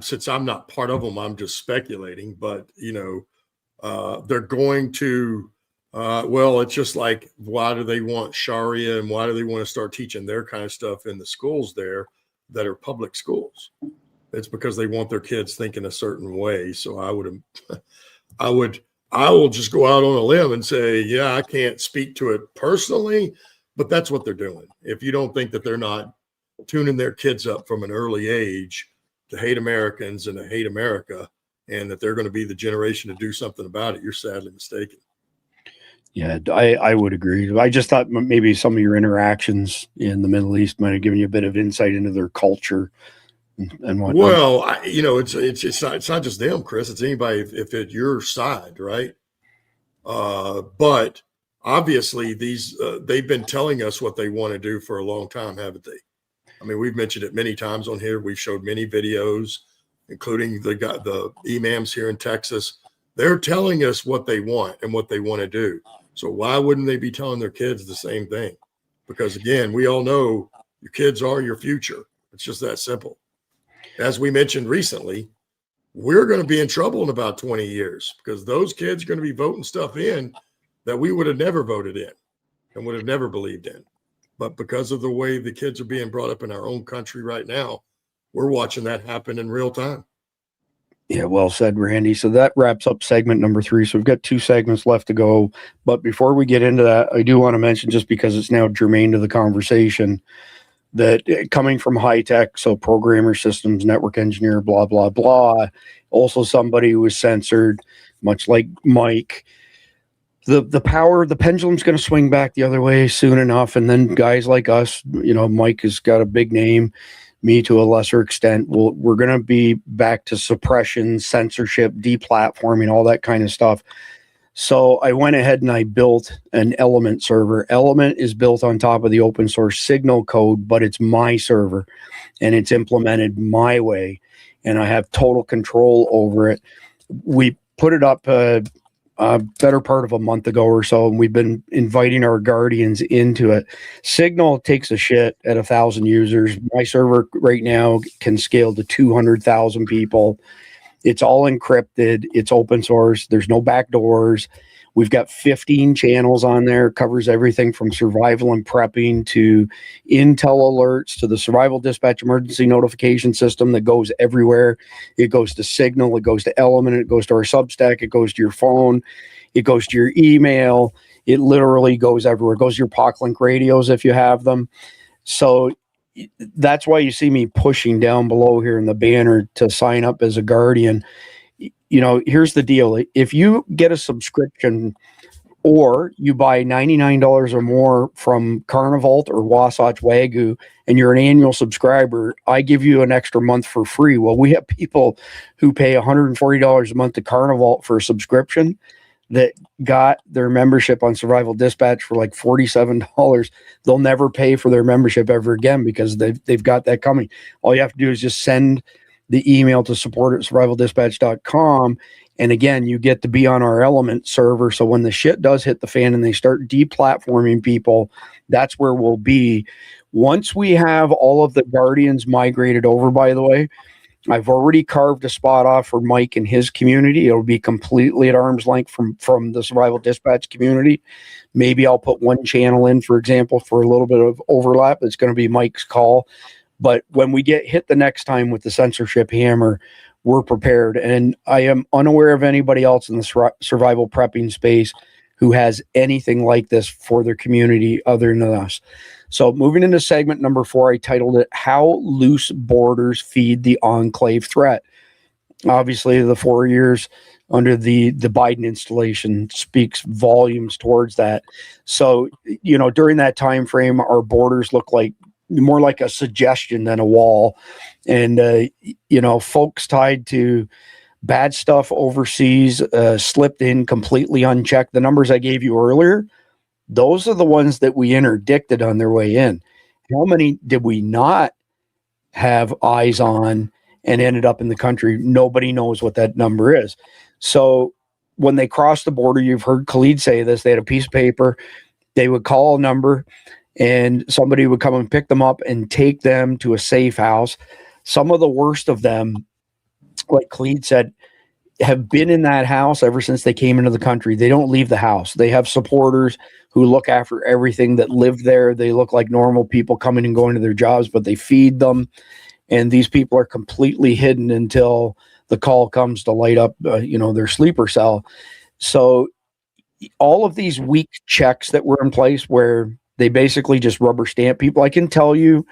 since I'm not part of them, I'm just speculating, but they're going to, it's just like, why do they want Sharia and why do they want to start teaching their kind of stuff in the schools there that are public schools? It's because they want their kids thinking a certain way. So I will just go out on a limb and say, yeah, I can't speak to it personally, but that's what they're doing. If you don't think that they're not tuning their kids up from an early age to hate Americans and to hate America, and that they're going to be the generation to do something about it, you're sadly mistaken. Yeah, I would agree. I just thought maybe some of your interactions in the Middle East might have given you a bit of insight into their culture and whatnot. Well, it's not just them, Chris. It's anybody if it's your side, right? But obviously they've been telling us what they want to do for a long time, haven't they? I mean, we've mentioned it many times on here. We've showed many videos, including the imams here in Texas. They're telling us what they want and what they want to do. So why wouldn't they be telling their kids the same thing? Because again, we all know your kids are your future. It's just that simple. As we mentioned recently, we're going to be in trouble in about 20 years because those kids are going to be voting stuff in that we would have never voted in and would have never believed in. But because of the way the kids are being brought up in our own country right now, we're watching that happen in real time. Yeah, well said, Randy. So that wraps up segment number 3. So we've got 2 segments left to go. But before we get into that, I do want to mention, just because it's now germane to the conversation, that coming from high tech, so programmer, systems, network engineer, blah, blah, blah, also somebody who was censored, much like Mike, the power, the pendulum's going to swing back the other way soon enough. And then guys like us, Mike has got a big name, me to a lesser extent, we're going to be back to suppression, censorship, deplatforming, all that kind of stuff. So I went ahead and I built an Element server. Element is built on top of the open source Signal code, but it's my server and it's implemented my way. And I have total control over it. We put it up a better part of a month ago or so, and we've been inviting our guardians into it. Signal takes a shit at 1,000 users. My server right now can scale to 200,000 people. It's all encrypted. It's open source. There's no backdoors. We've got 15 channels on there. Covers everything from survival and prepping to intel alerts to the survival dispatch emergency notification system that goes everywhere. It goes to Signal. It goes to Element. It goes to our Substack. It goes to your phone. It goes to your email. It literally goes everywhere. It goes to your POC-Link radios if you have them. So that's why you see me pushing down below here in the banner to sign up as a guardian. Here's the deal. If you get a subscription or you buy $99 or more from Carnivalt or Wasatch Wagyu and you're an annual subscriber, I give you an extra month for free. Well, we have people who pay $140 a month to Carnivalt for a subscription that got their membership on Survival Dispatch for like $47. They'll never pay for their membership ever again because they've got that coming. All you have to do is just send the email to support@survivaldispatch.com. And again, you get to be on our Element server. So when the shit does hit the fan and they start deplatforming people, that's where we'll be. Once we have all of the Guardians migrated over, by the way, I've already carved a spot off for Mike and his community. It'll be completely at arm's length from the Survival Dispatch community. Maybe I'll put one channel in, for example, for a little bit of overlap. It's going to be Mike's call. But when we get hit the next time with the censorship hammer, we're prepared. And I am unaware of anybody else in the survival prepping space who has anything like this for their community other than us. So moving into segment number 4, I titled it, How Loose Borders Feed the Enclave Threat. Obviously, the 4 years under the Biden installation speaks volumes towards that. So, during that time frame, our borders look like more like a suggestion than a wall. And, folks tied to bad stuff overseas slipped in completely unchecked. The numbers I gave you earlier, those are the ones that we interdicted on their way in. How many did we not have eyes on and ended up in the country? Nobody knows what that number is. So when they crossed the border, you've heard Khalid say this, they had a piece of paper, they would call a number, and somebody would come and pick them up and take them to a safe house. Some of the worst of them, like Clede said, have been in that house ever since they came into the country. They don't leave the house. They have supporters who look after everything, that live there. They look like normal people coming and going to their jobs, but they feed them. And these people are completely hidden until the call comes to light up, their sleeper cell. So all of these weak checks that were in place, where they basically just rubber stamp people. I can tell you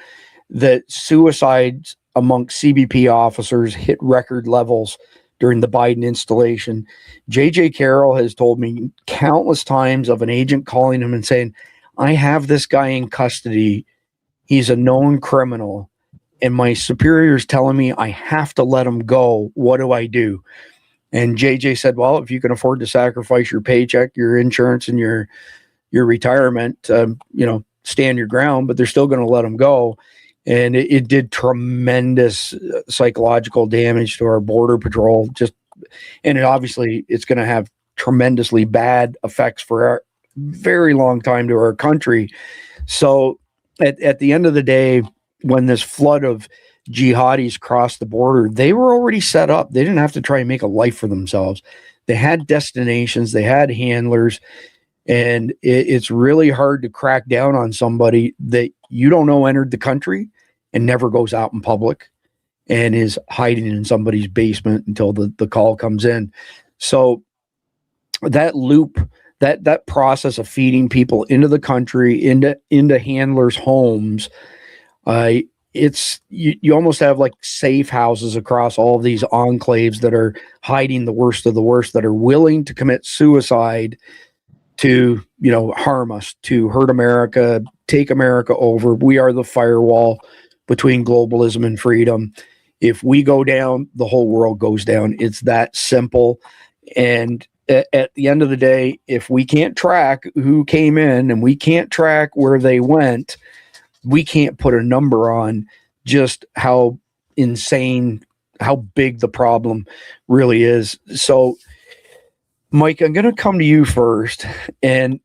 that suicides amongst CBP officers hit record levels during the Biden installation. JJ Carroll has told me countless times of an agent calling him and saying, I have this guy in custody. He's a known criminal, and my superior's telling me I have to let him go. What do I do? And JJ said, well, if you can afford to sacrifice your paycheck, your insurance, and your retirement, stand your ground, but they're still going to let him go. And it did tremendous psychological damage to our border patrol. And obviously it's going to have tremendously bad effects for a very long time to our country. So at the end of the day, when this flood of jihadis crossed the border, they were already set up. They didn't have to try and make a life for themselves. They had destinations, they had handlers, and it's really hard to crack down on somebody that you don't know entered the country and never goes out in public and is hiding in somebody's basement until the call comes in. So that loop, that process of feeding people into the country, into handlers' homes, it's you almost have like safe houses across all of these enclaves that are hiding the worst of the worst, that are willing to commit suicide to harm us, to hurt America, take America over. We are the firewall between globalism and freedom. If we go down, the whole world goes down. It's that simple. And at the end of the day, if we can't track who came in and we can't track where they went, we can't put a number on just how insane, how big the problem really is. So, Mike, I'm going to come to you first. And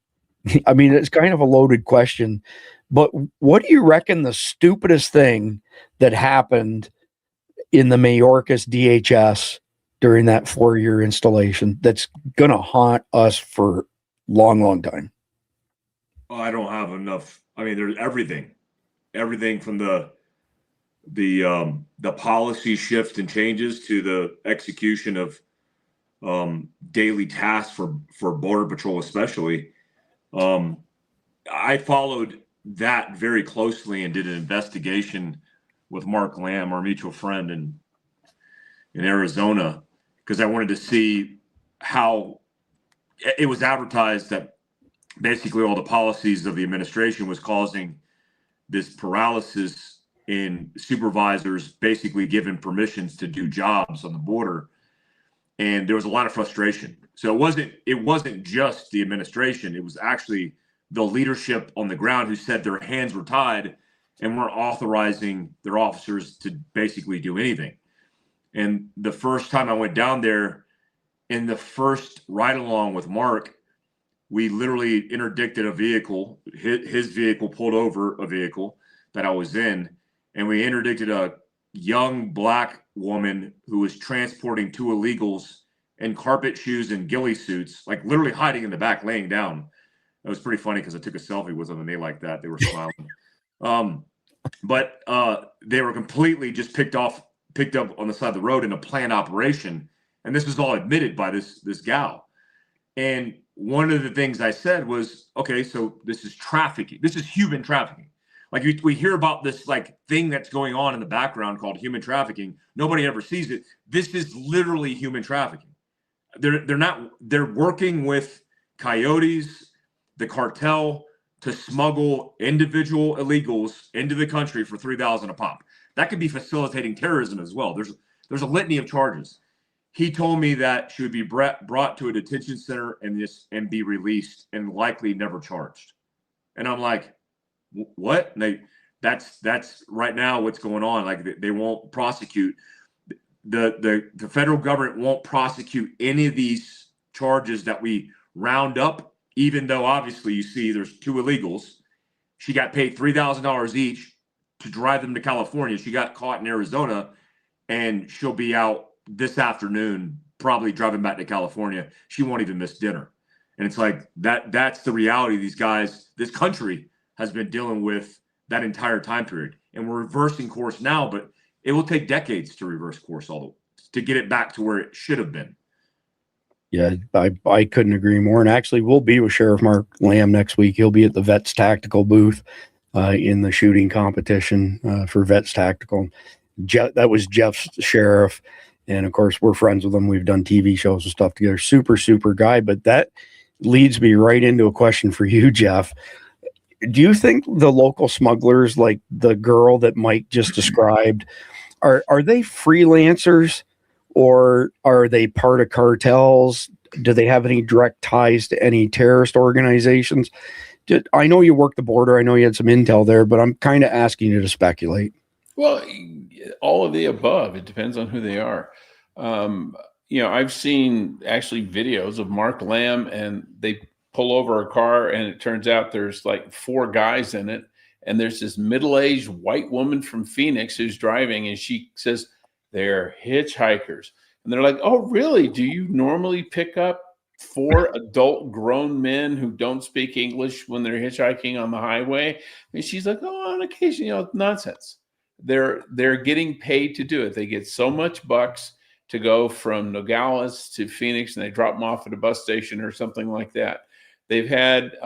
I mean, it's kind of a loaded question, but what do you reckon the stupidest thing that happened in the Mayorkas DHS during that 4-year installation that's going to haunt us for a long, long time? Oh, I don't have enough. I mean, there's everything from the policy shift and changes to the execution of daily tasks for Border Patrol, especially. I followed that very closely and did an investigation with Mark Lamb, our mutual friend in Arizona, because I wanted to see how it was advertised that basically all the policies of the administration was causing this paralysis in supervisors basically given permissions to do jobs on the border. And there was a lot of frustration. So it wasn't just the administration. It was actually the leadership on the ground who said their hands were tied and weren't authorizing their officers to basically do anything. And the first time I went down there, in the first ride along with Mark, we literally interdicted a vehicle. His vehicle pulled over a vehicle that I was in, and we interdicted a young black woman who was transporting 2 illegals in carpet shoes and ghillie suits, like literally hiding in the back, laying down. It was pretty funny because I took a selfie with them and they liked that. They were smiling. But they were completely just picked up on the side of the road in a planned operation. And this was all admitted by this gal. And one of the things I said was, okay, so this is trafficking. This is human trafficking. Like we hear about this like thing that's going on in the background called human trafficking. Nobody ever sees it. This is literally human trafficking. They're working with coyotes, the cartel, to smuggle individual illegals into the country for $3,000 a pop. That could be facilitating terrorism as well. There's a litany of charges. He told me that she would be brought to a detention center and be released and likely never charged. And I'm like, what? And that's right now what's going on. Like they won't prosecute. The federal government won't prosecute any of these charges that we round up, even though obviously you see there's 2 illegals. She got paid $3,000 each to drive them to California. She got caught in Arizona, and she'll be out this afternoon, probably driving back to California. She won't even miss dinner. And it's like that's the reality these guys, this country has been dealing with that entire time period. And we're reversing course now, but it will take decades to reverse course to get it back to where it should have been. Yeah, I couldn't agree more. And actually, we'll be with Sheriff Mark Lamb next week. He'll be at the Vets Tactical booth in the shooting competition for Vets Tactical. That was Jeff's sheriff. And of course, we're friends with him. We've done TV shows and stuff together. Super, super guy. But that leads me right into a question for you, Jeff. Do you think the local smugglers, like the girl that Mike just described, are they freelancers, or are they part of cartels? Do they have any direct ties to any terrorist organizations? I know you work the border. I know you had some intel there, but I'm kind of asking you to speculate. Well, all of the above. It depends on who they are. I've seen actually videos of Mark Lamb, and they pull over a car, and it turns out there's like 4 guys in it. And there's this middle-aged white woman from Phoenix who's driving, and she says, they're hitchhikers. And they're like, oh, really? Do you normally pick up 4 adult grown men who don't speak English when they're hitchhiking on the highway? And she's like, oh, on occasion, nonsense. They're getting paid to do it. They get so much bucks to go from Nogales to Phoenix, and they drop them off at a bus station or something like that. They've had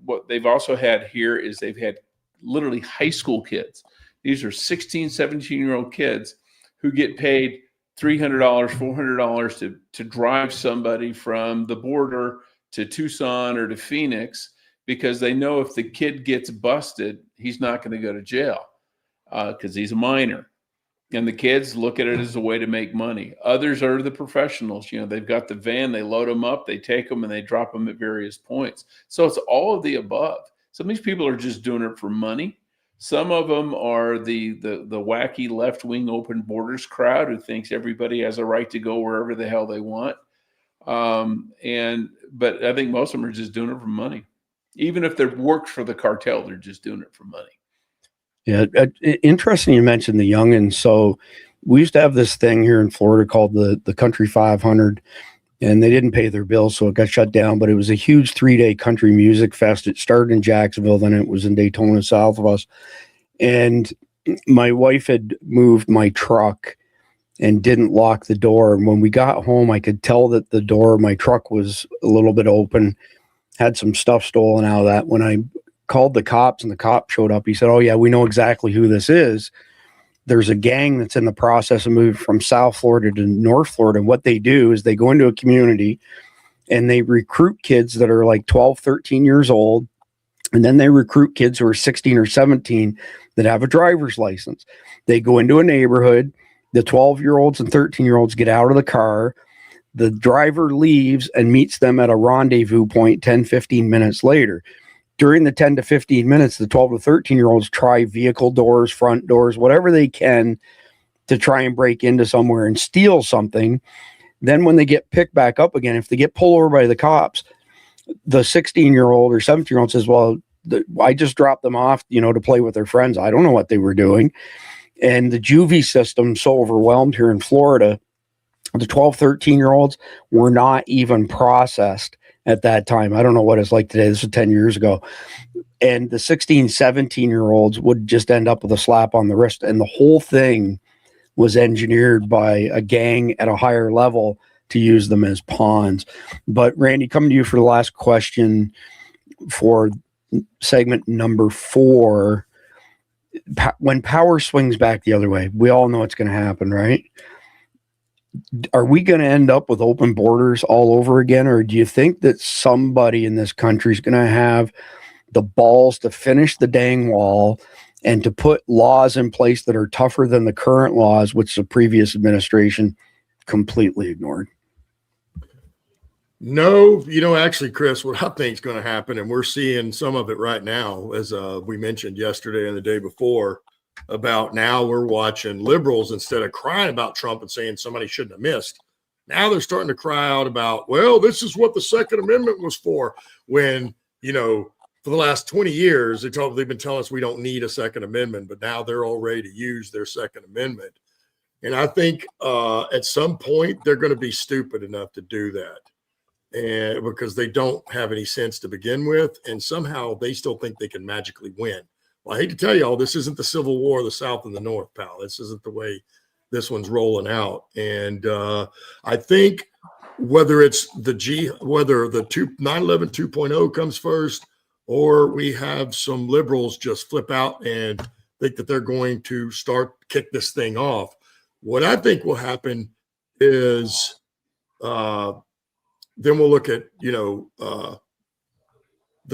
what they've also had here is they've had literally high school kids. These are 16, 17-year-old kids who get paid $300, $400 to drive somebody from the border to Tucson or to Phoenix, because they know if the kid gets busted, he's not going to go to jail because he's a minor. And the kids look at it as a way to make money. Others are the professionals. They've got the van, they load them up, they take them, and they drop them at various points. So it's all of the above. Some of these people are just doing it for money. Some of them are the wacky left-wing open borders crowd who thinks everybody has a right to go wherever the hell they want. But I think most of them are just doing it for money. Even if they've worked for the cartel, they're just doing it for money. Yeah, interesting you mentioned the youngins. So we used to have this thing here in Florida called the Country 500, and they didn't pay their bills, so it got shut down. But it was a huge 3-day country music fest. It started in Jacksonville, then it was in Daytona, south of us. And my wife had moved my truck and didn't lock the door. And when we got home, I could tell that the door of my truck was a little bit open, had some stuff stolen out of that. When I called the cops and the cop showed up, he said, oh yeah, we know exactly who this is. There's a gang that's in the process of moving from South Florida to North Florida. And what they do is they go into a community and they recruit kids that are like 12, 13 years old. And then they recruit kids who are 16 or 17 that have a driver's license. They go into a neighborhood. The 12-year-olds and 13-year-olds get out of the car. The driver leaves and meets them at a rendezvous point 10, 15 minutes later. During the 10 to 15 minutes, the 12 to 13-year-olds try vehicle doors, front doors, whatever they can to try and break into somewhere and steal something. Then when they get picked back up again, if they get pulled over by the cops, the 16-year-old or 17-year-old says, well, I just dropped them off, to play with their friends. I don't know what they were doing. And the juvie system's so overwhelmed here in Florida, the 12, 13-year-olds were not even processed at that time. I don't know what it's like today. This was 10 years ago. And the 16, 17-year-olds would just end up with a slap on the wrist. And the whole thing was engineered by a gang at a higher level to use them as pawns. But Randy, coming to you for the last question for segment number 4, when power swings back the other way, we all know it's going to happen, right? Are we going to end up with open borders all over again? Or do you think that somebody in this country is going to have the balls to finish the dang wall and to put laws in place that are tougher than the current laws, which the previous administration completely ignored? No, actually, Chris, what I think is going to happen, and we're seeing some of it right now, as we mentioned yesterday and the day before, about now we're watching liberals, instead of crying about Trump and saying somebody shouldn't have missed, now they're starting to cry out about, well, this is what the Second Amendment was for, when, for the last 20 years, they've been telling us we don't need a Second Amendment, but now they're all ready to use their Second Amendment. And I think at some point they're going to be stupid enough to do that, and because they don't have any sense to begin with, and somehow they still think they can magically win. Well, I hate to tell y'all, this isn't the Civil War of the South and the North, pal. This isn't the way this one's rolling out. And I think whether it's whether the 9/11 2.0 comes first, or we have some liberals just flip out and think that they're going to kick this thing off. What I think will happen is then we'll look at, the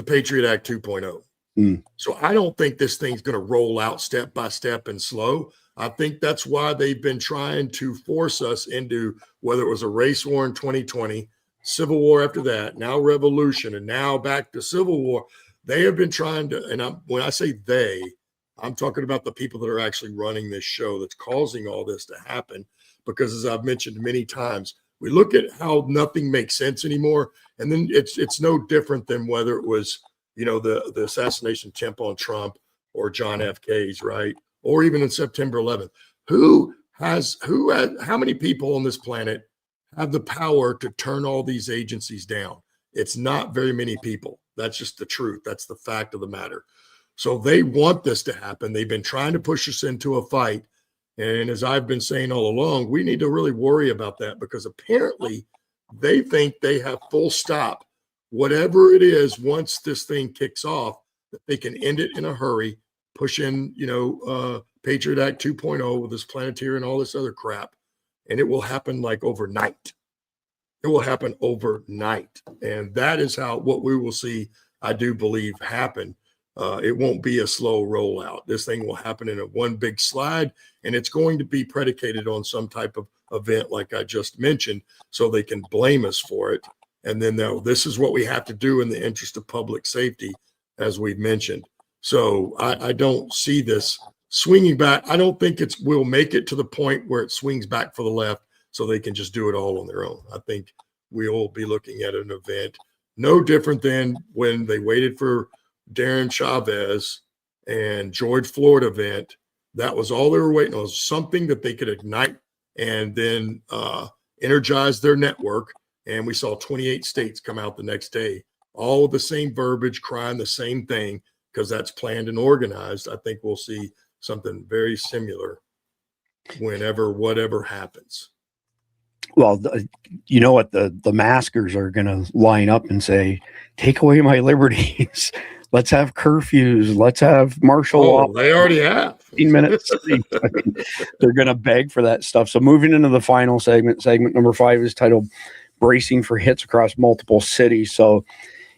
Patriot Act 2.0. So I don't think this thing's going to roll out step by step and slow. I think that's why they've been trying to force us into, whether it was a race war in 2020, Civil War after that, now revolution, and now back to Civil War. They have been trying to, and when I say they, I'm talking about the people that are actually running this show that's causing all this to happen. Because as I've mentioned many times, we look at how nothing makes sense anymore. And then it's no different than whether it was, the assassination attempt on Trump or John F. K's, right? Or even in September 11th. How many people on this planet have the power to turn all these agencies down? It's not very many people. That's just the truth. That's the fact of the matter. So they want this to happen. They've been trying to push us into a fight. And as I've been saying all along, we need to really worry about that, because apparently they think they have full stop. Whatever it is, once this thing kicks off, that they can end it in a hurry, push in, Patriot Act 2.0 with this Planeteer and all this other crap. And it will happen like overnight. It will happen overnight. And that is what we will see, I do believe, happen. It won't be a slow rollout. This thing will happen in one big slide, and it's going to be predicated on some type of event like I just mentioned, so they can blame us for it. And then this is what we have to do in the interest of public safety, as we've mentioned. So I don't see this swinging back. I don't think we'll make it to the point where it swings back for the left so they can just do it all on their own. I think we'll be looking at an event no different than when they waited for Darren Chavez and George Floyd event. That was all they were waiting on, was something that they could ignite and then energize their network. And we saw 28 states come out the next day, all with the same verbiage, crying the same thing, because that's planned and organized. I think we'll see something very similar whatever happens. Well, you know what? The maskers are going to line up and say, take away my liberties. Let's have curfews. Let's have martial law. They already have. 15 minutes. They're going to beg for that stuff. So moving into the final segment number 5 is titled Bracing for Hits Across Multiple Cities. So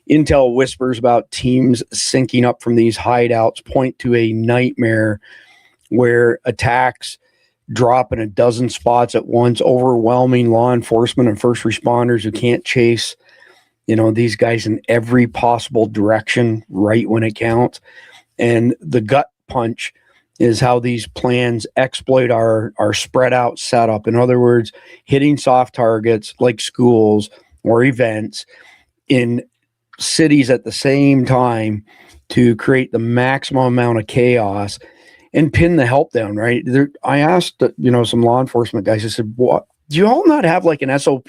intel whispers about teams syncing up from these hideouts point to a nightmare where attacks drop in a dozen spots at once, overwhelming law enforcement and first responders who can't chase these guys in every possible direction right when it counts. And the gut punch is how these plans exploit our spread out setup. In other words, hitting soft targets like schools or events in cities at the same time to create the maximum amount of chaos and pin the help down, right? I asked, some law enforcement guys, I said, what? Do you all not have like an SOP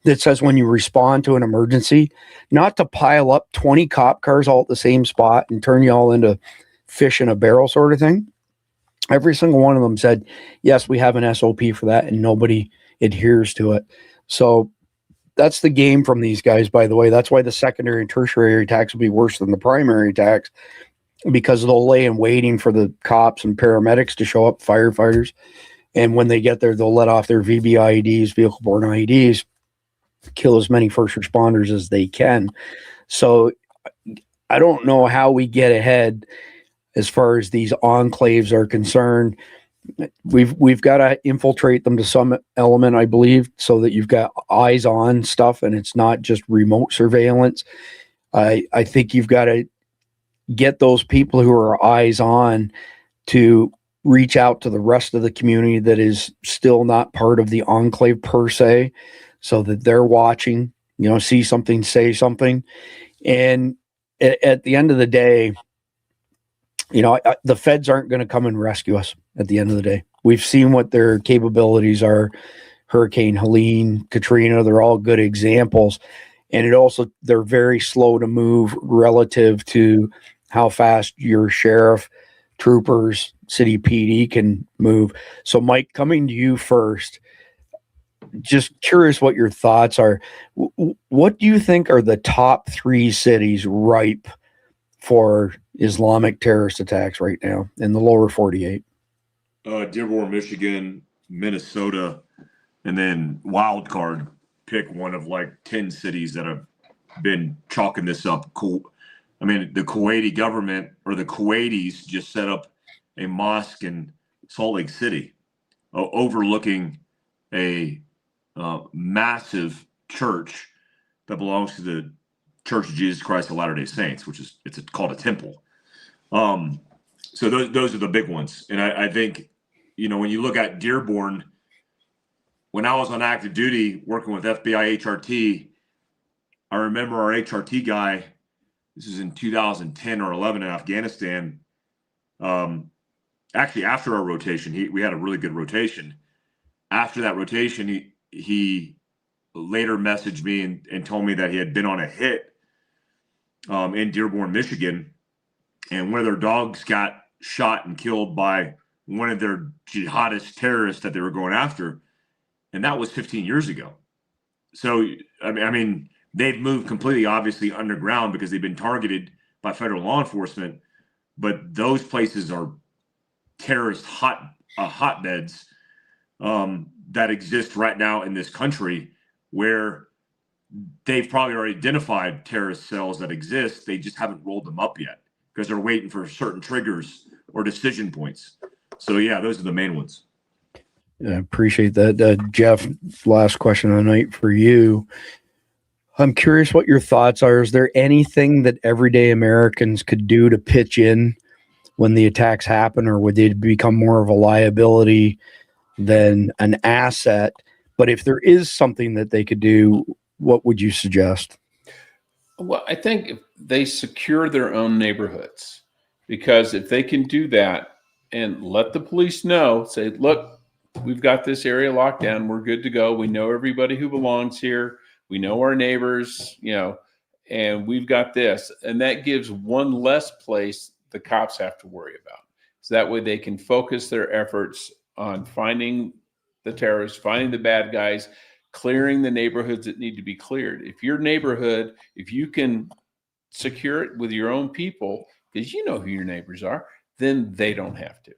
that says when you respond to an emergency, not to pile up 20 cop cars all at the same spot and turn you all into fish in a barrel sort of thing? Every single one of them said, yes, we have an SOP for that, and nobody adheres to it. So that's the game from these guys, by the way. That's why the secondary and tertiary attacks will be worse than the primary attacks, because they'll lay in waiting for the cops and paramedics to show up, firefighters. And when they get there, they'll let off their VBIEDs, vehicle-borne IEDs, kill as many first responders as they can. So I don't know how we get ahead as far as these enclaves are concerned. We've got to infiltrate them to some element, I believe, so that you've got eyes on stuff and it's not just remote surveillance. I think you've got to get those people who are eyes on to reach out to the rest of the community that is still not part of the enclave per se, so that they're watching, see something, say something. And at the end of the day, the feds aren't going to come and rescue us at the end of the day. We've seen what their capabilities are. Hurricane Helene, Katrina, they're all good examples. And they're very slow to move relative to how fast your sheriff, troopers, city PD can move. So Mike, coming to you first, just curious what your thoughts are. What do you think are the top 3 cities ripe for Islamic terrorist attacks right now in the lower 48? Dearborn, Michigan, Minnesota, and then wild card, pick one of like 10 cities that have been chalking this up. Cool. I mean, the Kuwaiti government or the Kuwaitis just set up a mosque in Salt Lake City, overlooking a massive church that belongs to the Church of Jesus Christ of Latter-day Saints, which is called a temple. So those are the big ones. And I think, when you look at Dearborn, when I was on active duty working with FBI HRT, I remember our HRT guy, this is in 2010 or 11 in Afghanistan. Actually, after our rotation, we had a really good rotation. After that rotation, he later messaged me and told me that he had been on a hit in Dearborn, Michigan, and one of their dogs got shot and killed by one of their jihadist terrorists that they were going after. And that was 15 years ago. So, I mean, they've moved completely, obviously, underground because they've been targeted by federal law enforcement. But those places are terrorist hotbeds that exist right now in this country, where they've probably already identified terrorist cells that exist. They just haven't rolled them up yet because they're waiting for certain triggers or decision points. So, yeah, those are the main ones. I appreciate that. Jeff, last question of the night for you. I'm curious what your thoughts are. Is there anything that everyday Americans could do to pitch in when the attacks happen, or would they become more of a liability than an asset? But if there is something that they could do, what would you suggest? Well, I think if they secure their own neighborhoods, because if they can do that and let the police know, say, look, we've got this area locked down. We're good to go. We know everybody who belongs here. We know our neighbors, and we've got this. And that gives one less place the cops have to worry about. So that way they can focus their efforts on finding the terrorists, finding the bad guys, clearing the neighborhoods that need to be cleared. If your neighborhood, if you can secure it with your own people, because you know who your neighbors are, then they don't have to.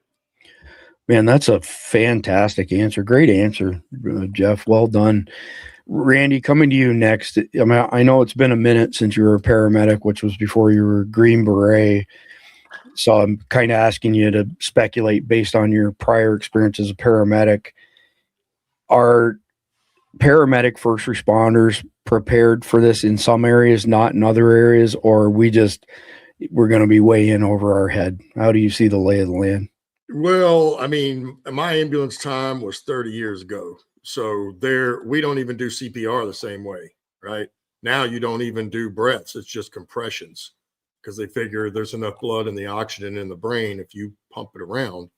Man, that's a fantastic answer. Great answer, Jeff. Well done. Randy, coming to you next. I mean, I know it's been a minute since you were a paramedic, which was before you were a Green Beret. So I'm kind of asking you to speculate based on your prior experience as a paramedic. Are paramedic first responders prepared for this in some areas, not in other areas, or we're going to be way in over our head? How do you see the lay of the land? Well, I mean, my ambulance time was 30 years ago. So we don't even do CPR the same way, right? Now you don't even do breaths. It's just compressions, because they figure there's enough blood and the oxygen in the brain. If you pump it around,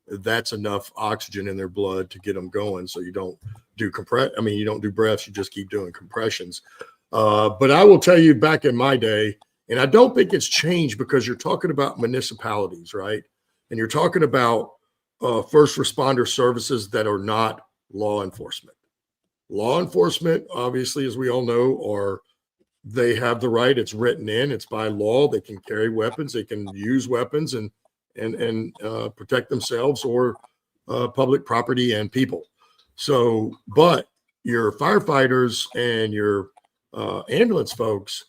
that's enough oxygen in their blood to get them going. So you don't do you don't do breaths. You just keep doing compressions. But I will tell you, back in my day, and I don't think it's changed, because you're talking about municipalities, right? And you're talking about first responder services that are not law enforcement. Law enforcement, obviously, as we all know, they have the right. It's written in. It's by law. They can carry weapons. They can use weapons and protect themselves or public property and people. So, but your firefighters and your ambulance folks,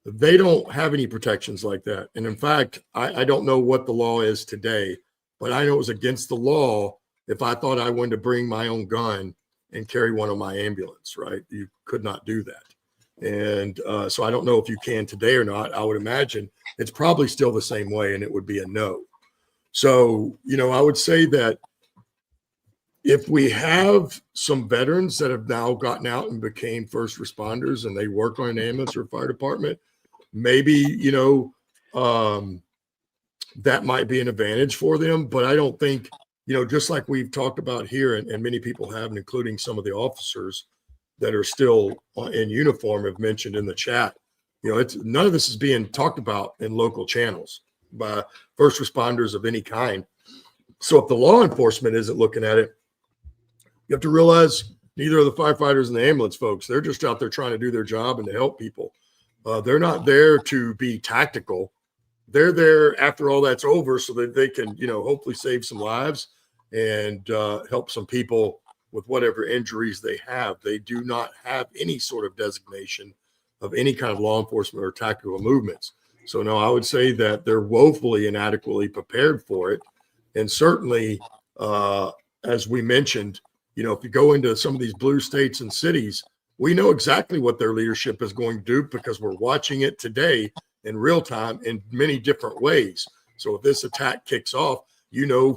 they don't have any protections like that. And in fact, I don't know what the law is today, but I know it was against the law if I thought I wanted to bring my own gun and carry one on my ambulance, right? You could not do that. And so I don't know if you can today or not. I would imagine it's probably still the same way, and it would be a no. So, I would say that if we have some veterans that have now gotten out and became first responders and they work on an ambulance or fire department, maybe, that might be an advantage for them. But I don't think, just like we've talked about here, and many people have, including some of the officers that are still in uniform have mentioned in the chat, it's none of this is being talked about in local channels by first responders of any kind. So if the law enforcement isn't looking at it, you have to realize neither are the firefighters and the ambulance folks. They're just out there trying to do their job and to help people. They're not there to be tactical. They're there after all that's over so that they can, hopefully save some lives and help some people with whatever injuries they have. They do not have any sort of designation of any kind of law enforcement or tactical movements. So no, I would say that they're woefully inadequately prepared for it. And certainly, as we mentioned, if you go into some of these blue states and cities, we know exactly what their leadership is going to do because we're watching it today in real time in many different ways. So if this attack kicks off,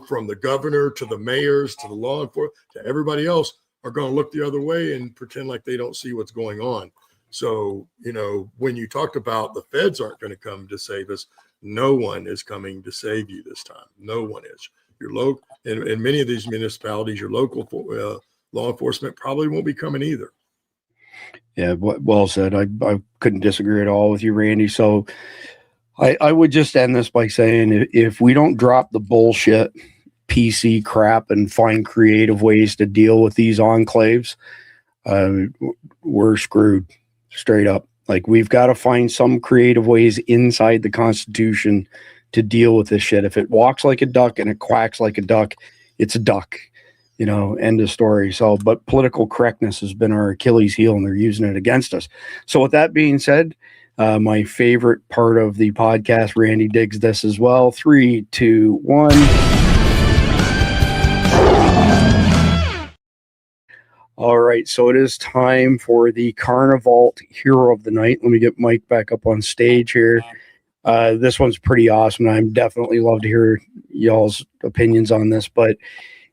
from the governor to the mayors to the law enforcement to everybody else are going to look the other way and pretend like they don't see what's going on. So, when you talked about the feds aren't going to come to save us, no one is coming to save you this time. No one is. Your local, in many of these municipalities, your local law enforcement probably won't be coming either. Yeah, well said. I couldn't disagree at all with you, Randy. So I would just end this by saying if we don't drop the bullshit PC crap and find creative ways to deal with these enclaves, we're screwed straight up. Like, we've got to find some creative ways inside the Constitution to deal with this shit. If it walks like a duck and it quacks like a duck, it's a duck, end of story. So, but political correctness has been our Achilles heel and they're using it against us. So with that being said, my favorite part of the podcast, Randy digs this as well. 3, 2, 1. All right, so it is time for the Carnival Hero of the Night. Let me get Mike back up on stage here. This one's pretty awesome, and I'd definitely love to hear y'all's opinions on this. But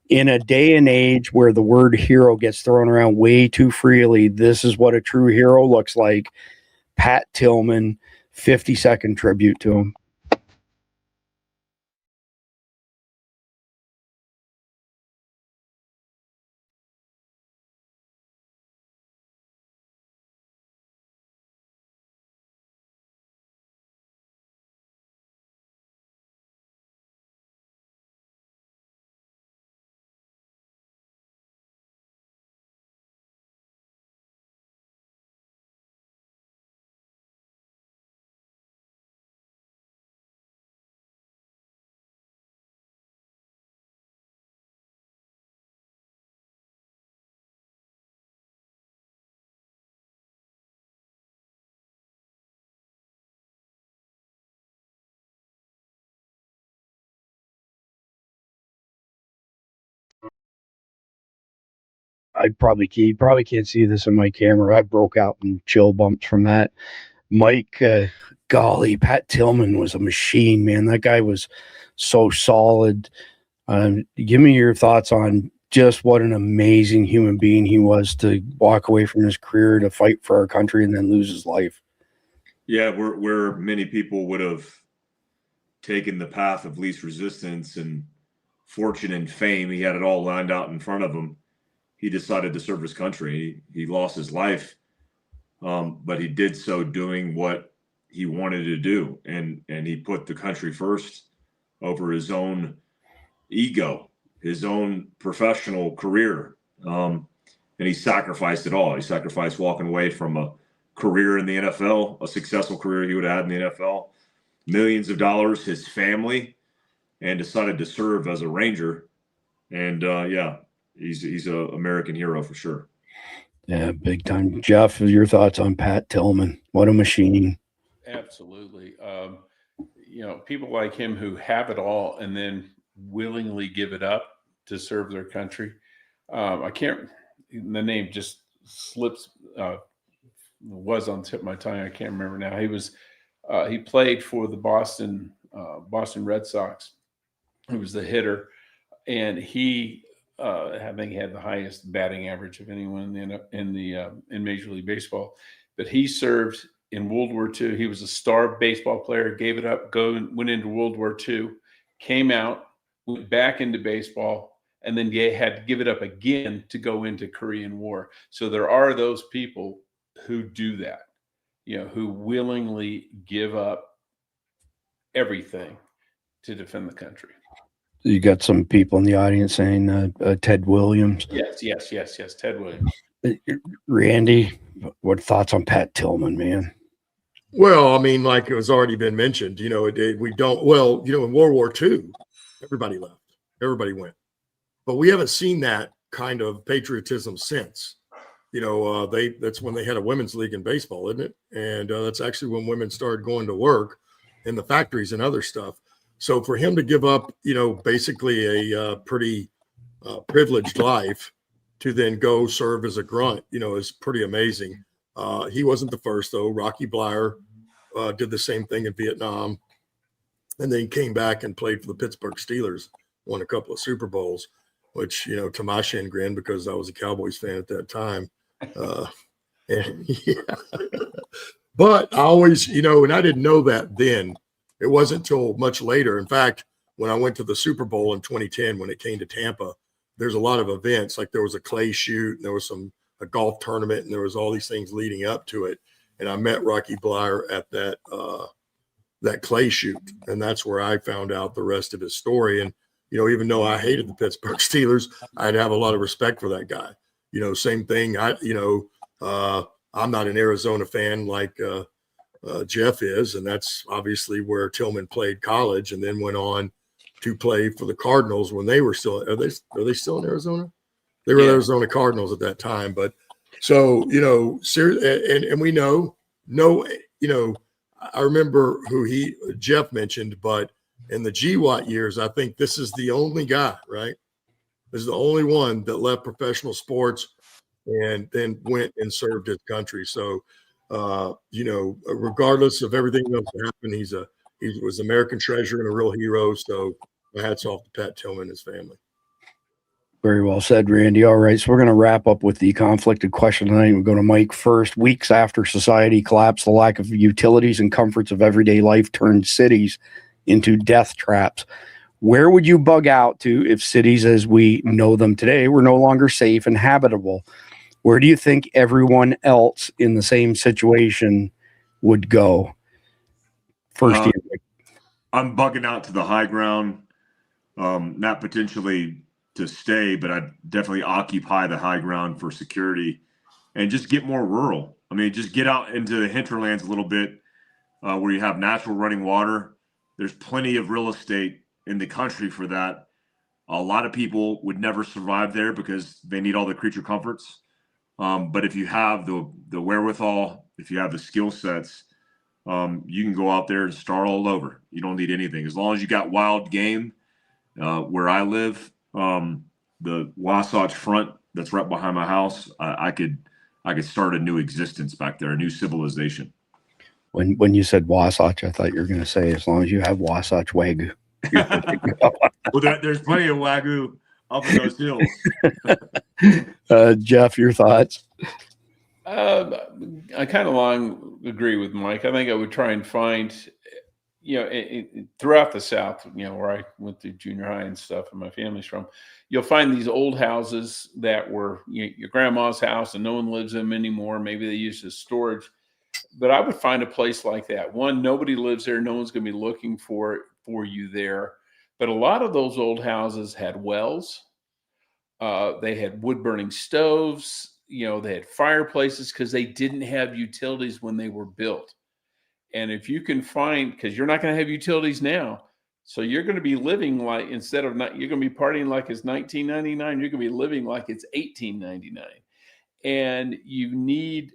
in a day and age where the word hero gets thrown around way too freely, this is what a true hero looks like. Pat Tillman, 50-second tribute to him. You probably can't see this in my camera. I broke out in chill bumps from that. Mike, golly, Pat Tillman was a machine, man. That guy was so solid. Give me your thoughts on just what an amazing human being he was to walk away from his career to fight for our country and then lose his life. Yeah, where many people would have taken the path of least resistance and fortune and fame, he had it all lined out in front of him. He decided to serve his country. He lost his life, but he did so doing what he wanted to do, and he put the country first over his own ego, his own professional career, and he sacrificed it all. He sacrificed walking away from a career in the NFL, a successful career he would have had in the NFL, millions of dollars, his family, and decided to serve as a Ranger. And he's an American hero for sure. Yeah, big time. Jeff, your thoughts on Pat Tillman? What a machine. Absolutely. People like him who have it all and then willingly give it up to serve their country. The name just slips, was on the tip of my tongue. I can't remember now. He played for the Boston Red Sox. He was the hitter, and he, I think, had the highest batting average of anyone in Major League Baseball. But he served in World War II. He was a star baseball player, gave it up, went into World War II, came out, went back into baseball, and then had to give it up again to go into Korean War. So there are those people who do that, who willingly give up everything to defend the country. You got some people in the audience saying Ted Williams. Yes. Ted Williams. Randy, what thoughts on Pat Tillman, man? Well, I mean, like it was already been mentioned, in World War II, everybody left, everybody went, but we haven't seen that kind of patriotism since. That's when they had a women's league in baseball, isn't it? And that's actually when women started going to work in the factories and other stuff. So for him to give up, basically a pretty privileged life to then go serve as a grunt, is pretty amazing. He wasn't the first, though. Rocky Bleier did the same thing in Vietnam, and then came back and played for the Pittsburgh Steelers, won a couple of Super Bowls, which, to my chagrin, because I was a Cowboys fan at that time. But I always, and I didn't know that then. It wasn't until much later. In fact, when I went to the Super Bowl in 2010, when it came to Tampa, there's a lot of events. Like there was a clay shoot, and there was a golf tournament, and there was all these things leading up to it. And I met Rocky Bleier at that clay shoot, and that's where I found out the rest of his story. And even though I hated the Pittsburgh Steelers, I'd have a lot of respect for that guy. Same thing. I'm not an Arizona fan like Jeff is, and that's obviously where Tillman played college, and then went on to play for the Cardinals when they were still. Are they still in Arizona? They were the Arizona Cardinals at that time. But so and we know, I remember who Jeff mentioned, but in the GWAT years, I think this is the only guy, right? This is the only one that left professional sports and then went and served his country. So, regardless of everything else that happened, he was American treasure and a real hero. So my hats off to Pat Tillman and his family. Very well said, Randy. All right, so we're going to wrap up with the conflicted question tonight. We'll go to Mike first. Weeks after society collapsed, the lack of utilities and comforts of everyday life turned cities into death traps. Where would you bug out to if cities as we know them today were no longer safe and habitable? Where do you think everyone else in the same situation would go? First year. I'm bugging out to the high ground, not potentially to stay, but I'd definitely occupy the high ground for security and just get more rural. I mean, just get out into the hinterlands a little bit where you have natural running water. There's plenty of real estate in the country for that. A lot of people would never survive there because they need all the creature comforts. But if you have the wherewithal, if you have the skill sets, you can go out there and start all over. You don't need anything. As long as you got wild game, where I live, the Wasatch Front that's right behind my house, I could start a new existence back there, a new civilization. When you said Wasatch, I thought you were going to say, as long as you have Wasatch Wagyu. Well, there's plenty of Wagyu up in those hills. Jeff, your thoughts? I kind of agree with Mike. I think I would try and find, throughout the South, where I went to junior high and stuff and my family's from, you'll find these old houses that were your grandma's house and no one lives in them anymore. Maybe they use as storage. But I would find a place like that. One, nobody lives there. No one's going to be looking for you there. But a lot of those old houses had wells. They had wood burning stoves. They had fireplaces because they didn't have utilities when they were built. And if you can find, because you're not going to have utilities now, so you're going to be living like, you're going to be partying like it's 1999. You're going to be living like it's 1899. And you need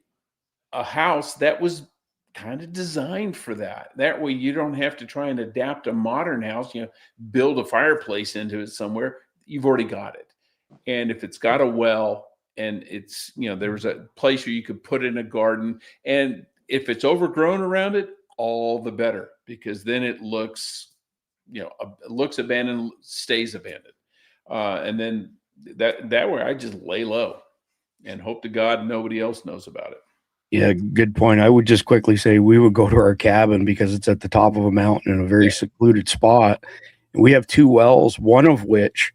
a house that was kind of designed for that. That way you don't have to try and adapt a modern house, build a fireplace into it somewhere. You've already got it. And if it's got a well and it's, there's a place where you could put in a garden, and if it's overgrown around it, all the better, because then it looks, looks abandoned, stays abandoned. And then that way I just lay low and hope to God nobody else knows about it. Yeah, good point. I would just quickly say we would go to our cabin because it's at the top of a mountain in a very secluded spot. We have 2 wells, one of which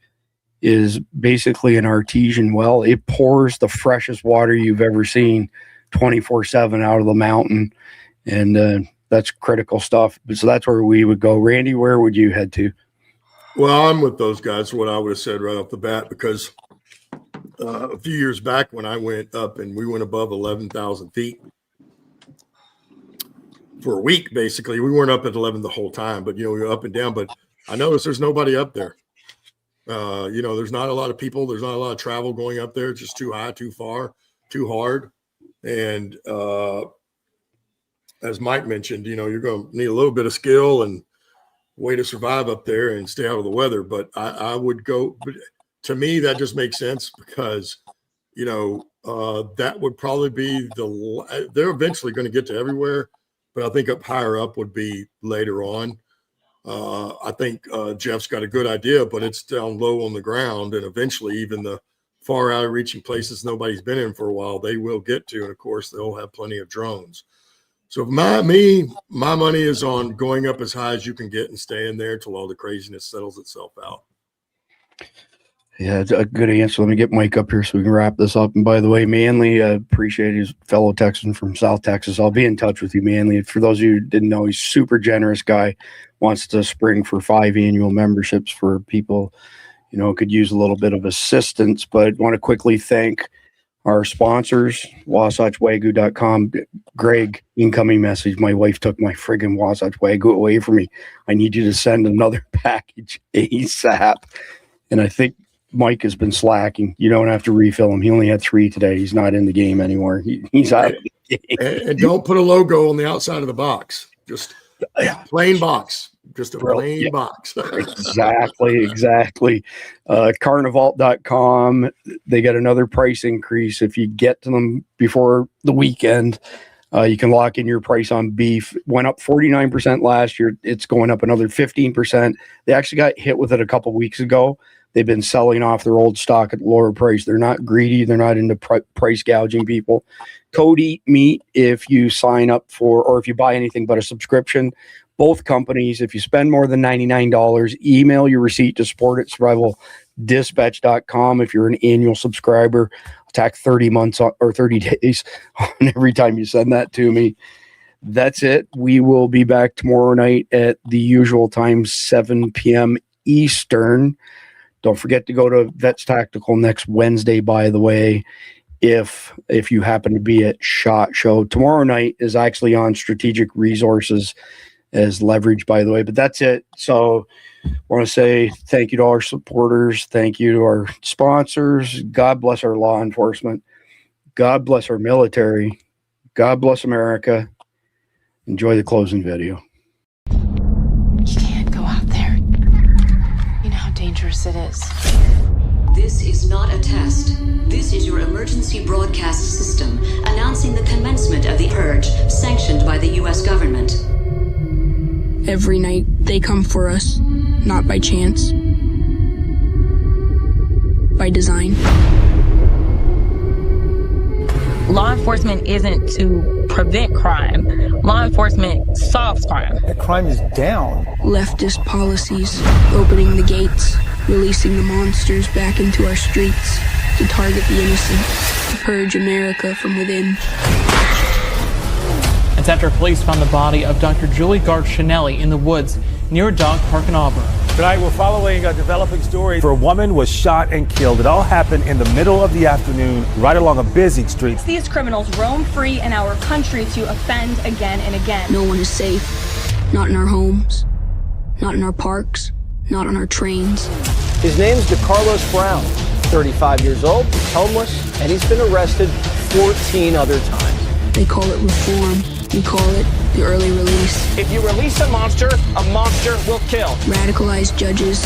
is basically an artesian well. It pours the freshest water you've ever seen 24/7 out of the mountain. And that's critical stuff. So that's where we would go. Randy, where would you head to? Well, I'm with those guys, what I would have said right off the bat, because a few years back when I went up and we went above 11,000 feet for a week, basically, we weren't up at 11 the whole time, but, we were up and down. But I noticed there's nobody up there. There's not a lot of people. There's not a lot of travel going up there. It's just too high, too far, too hard. And as Mike mentioned, you're going to need a little bit of skill and way to survive up there and stay out of the weather. But I would go, but to me, that just makes sense because, that would probably be they're eventually going to get to everywhere, but I think up higher up would be later on. I think Jeff's got a good idea, but it's down low on the ground, and eventually even the far out reaching places nobody's been in for a while, they will get to. And of course, they'll have plenty of drones. So my money is on going up as high as you can get and staying there till all the craziness settles itself out. Yeah, it's a good answer. Let me get Mike up here so we can wrap this up. And by the way, Manley, appreciate his fellow Texan from South Texas. I'll be in touch with you, Manley. For those of you who didn't know, he's a super generous guy, wants to spring for 5 annual memberships for people, could use a little bit of assistance. But I want to quickly thank our sponsors, WasatchWagyu.com. Greg, incoming message. My wife took my friggin' Wasatch Wagyu away from me. I need you to send another package ASAP. And I think Mike has been slacking. You don't have to refill him. He only had 3 today. He's not in the game anymore. He's out of the game. And don't put a logo on the outside of the box. Just plain box. Just a plain box. Exactly. Carnivalt.com. They got another price increase. If you get to them before the weekend, you can lock in your price on beef. Went up 49% last year. It's going up another 15%. They actually got hit with it a couple weeks ago. They've been selling off their old stock at lower price. They're not greedy. They're not into price gouging people. Code Eat Meat if you sign up for, or if you buy anything but a subscription. Both companies, if you spend more than $99, email your receipt to support at survivaldispatch.com. If you're an annual subscriber, I'll tack 30 months or 30 days on every time you send that to me. That's it. We will be back tomorrow night at the usual time, 7 p.m. Eastern. Don't forget to go to Vets Tactical next Wednesday, by the way, if you happen to be at SHOT Show. Tomorrow night is actually on Strategic Resources as leverage, by the way. But that's it. So I want to say thank you to our supporters. Thank you to our sponsors. God bless our law enforcement. God bless our military. God bless America. Enjoy the closing video. You can't go out there. You know how dangerous it is. This is not a test. This is your emergency broadcast system announcing the commencement of the purge sanctioned by the U.S. government. Every night they come for us, not by chance, by design. Law enforcement isn't to prevent crime. Law enforcement solves crime. The crime is down. Leftist policies, opening the gates, releasing the monsters back into our streets to target the innocent, to purge America from within. It's after police found the body of Dr. Julie Gard-Chanelli in the woods near a dog park in Auburn. Tonight we're following a developing story where a woman was shot and killed. It all happened in the middle of the afternoon, right along a busy street. These criminals roam free in our country to offend again and again. No one is safe. Not in our homes. Not in our parks. Not on our trains. His name's DeCarlos Brown, 35 years old, he's homeless, and he's been arrested 14 other times. They call it reform. We call it the early release. If you release a monster will kill. Radicalized judges,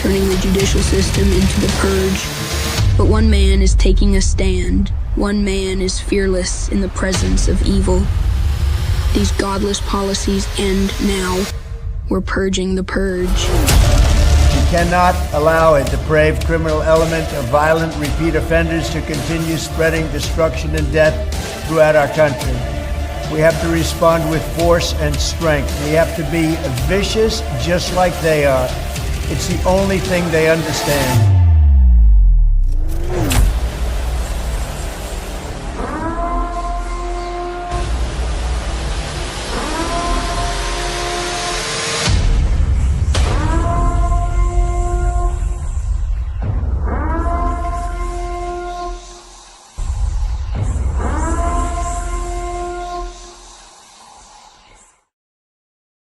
turning the judicial system into the purge. But one man is taking a stand. One man is fearless in the presence of evil. These godless policies end now. We're purging the purge. We cannot allow a depraved criminal element of violent repeat offenders to continue spreading destruction and death throughout our country. We have to respond with force and strength. We have to be vicious just like they are. It's the only thing they understand.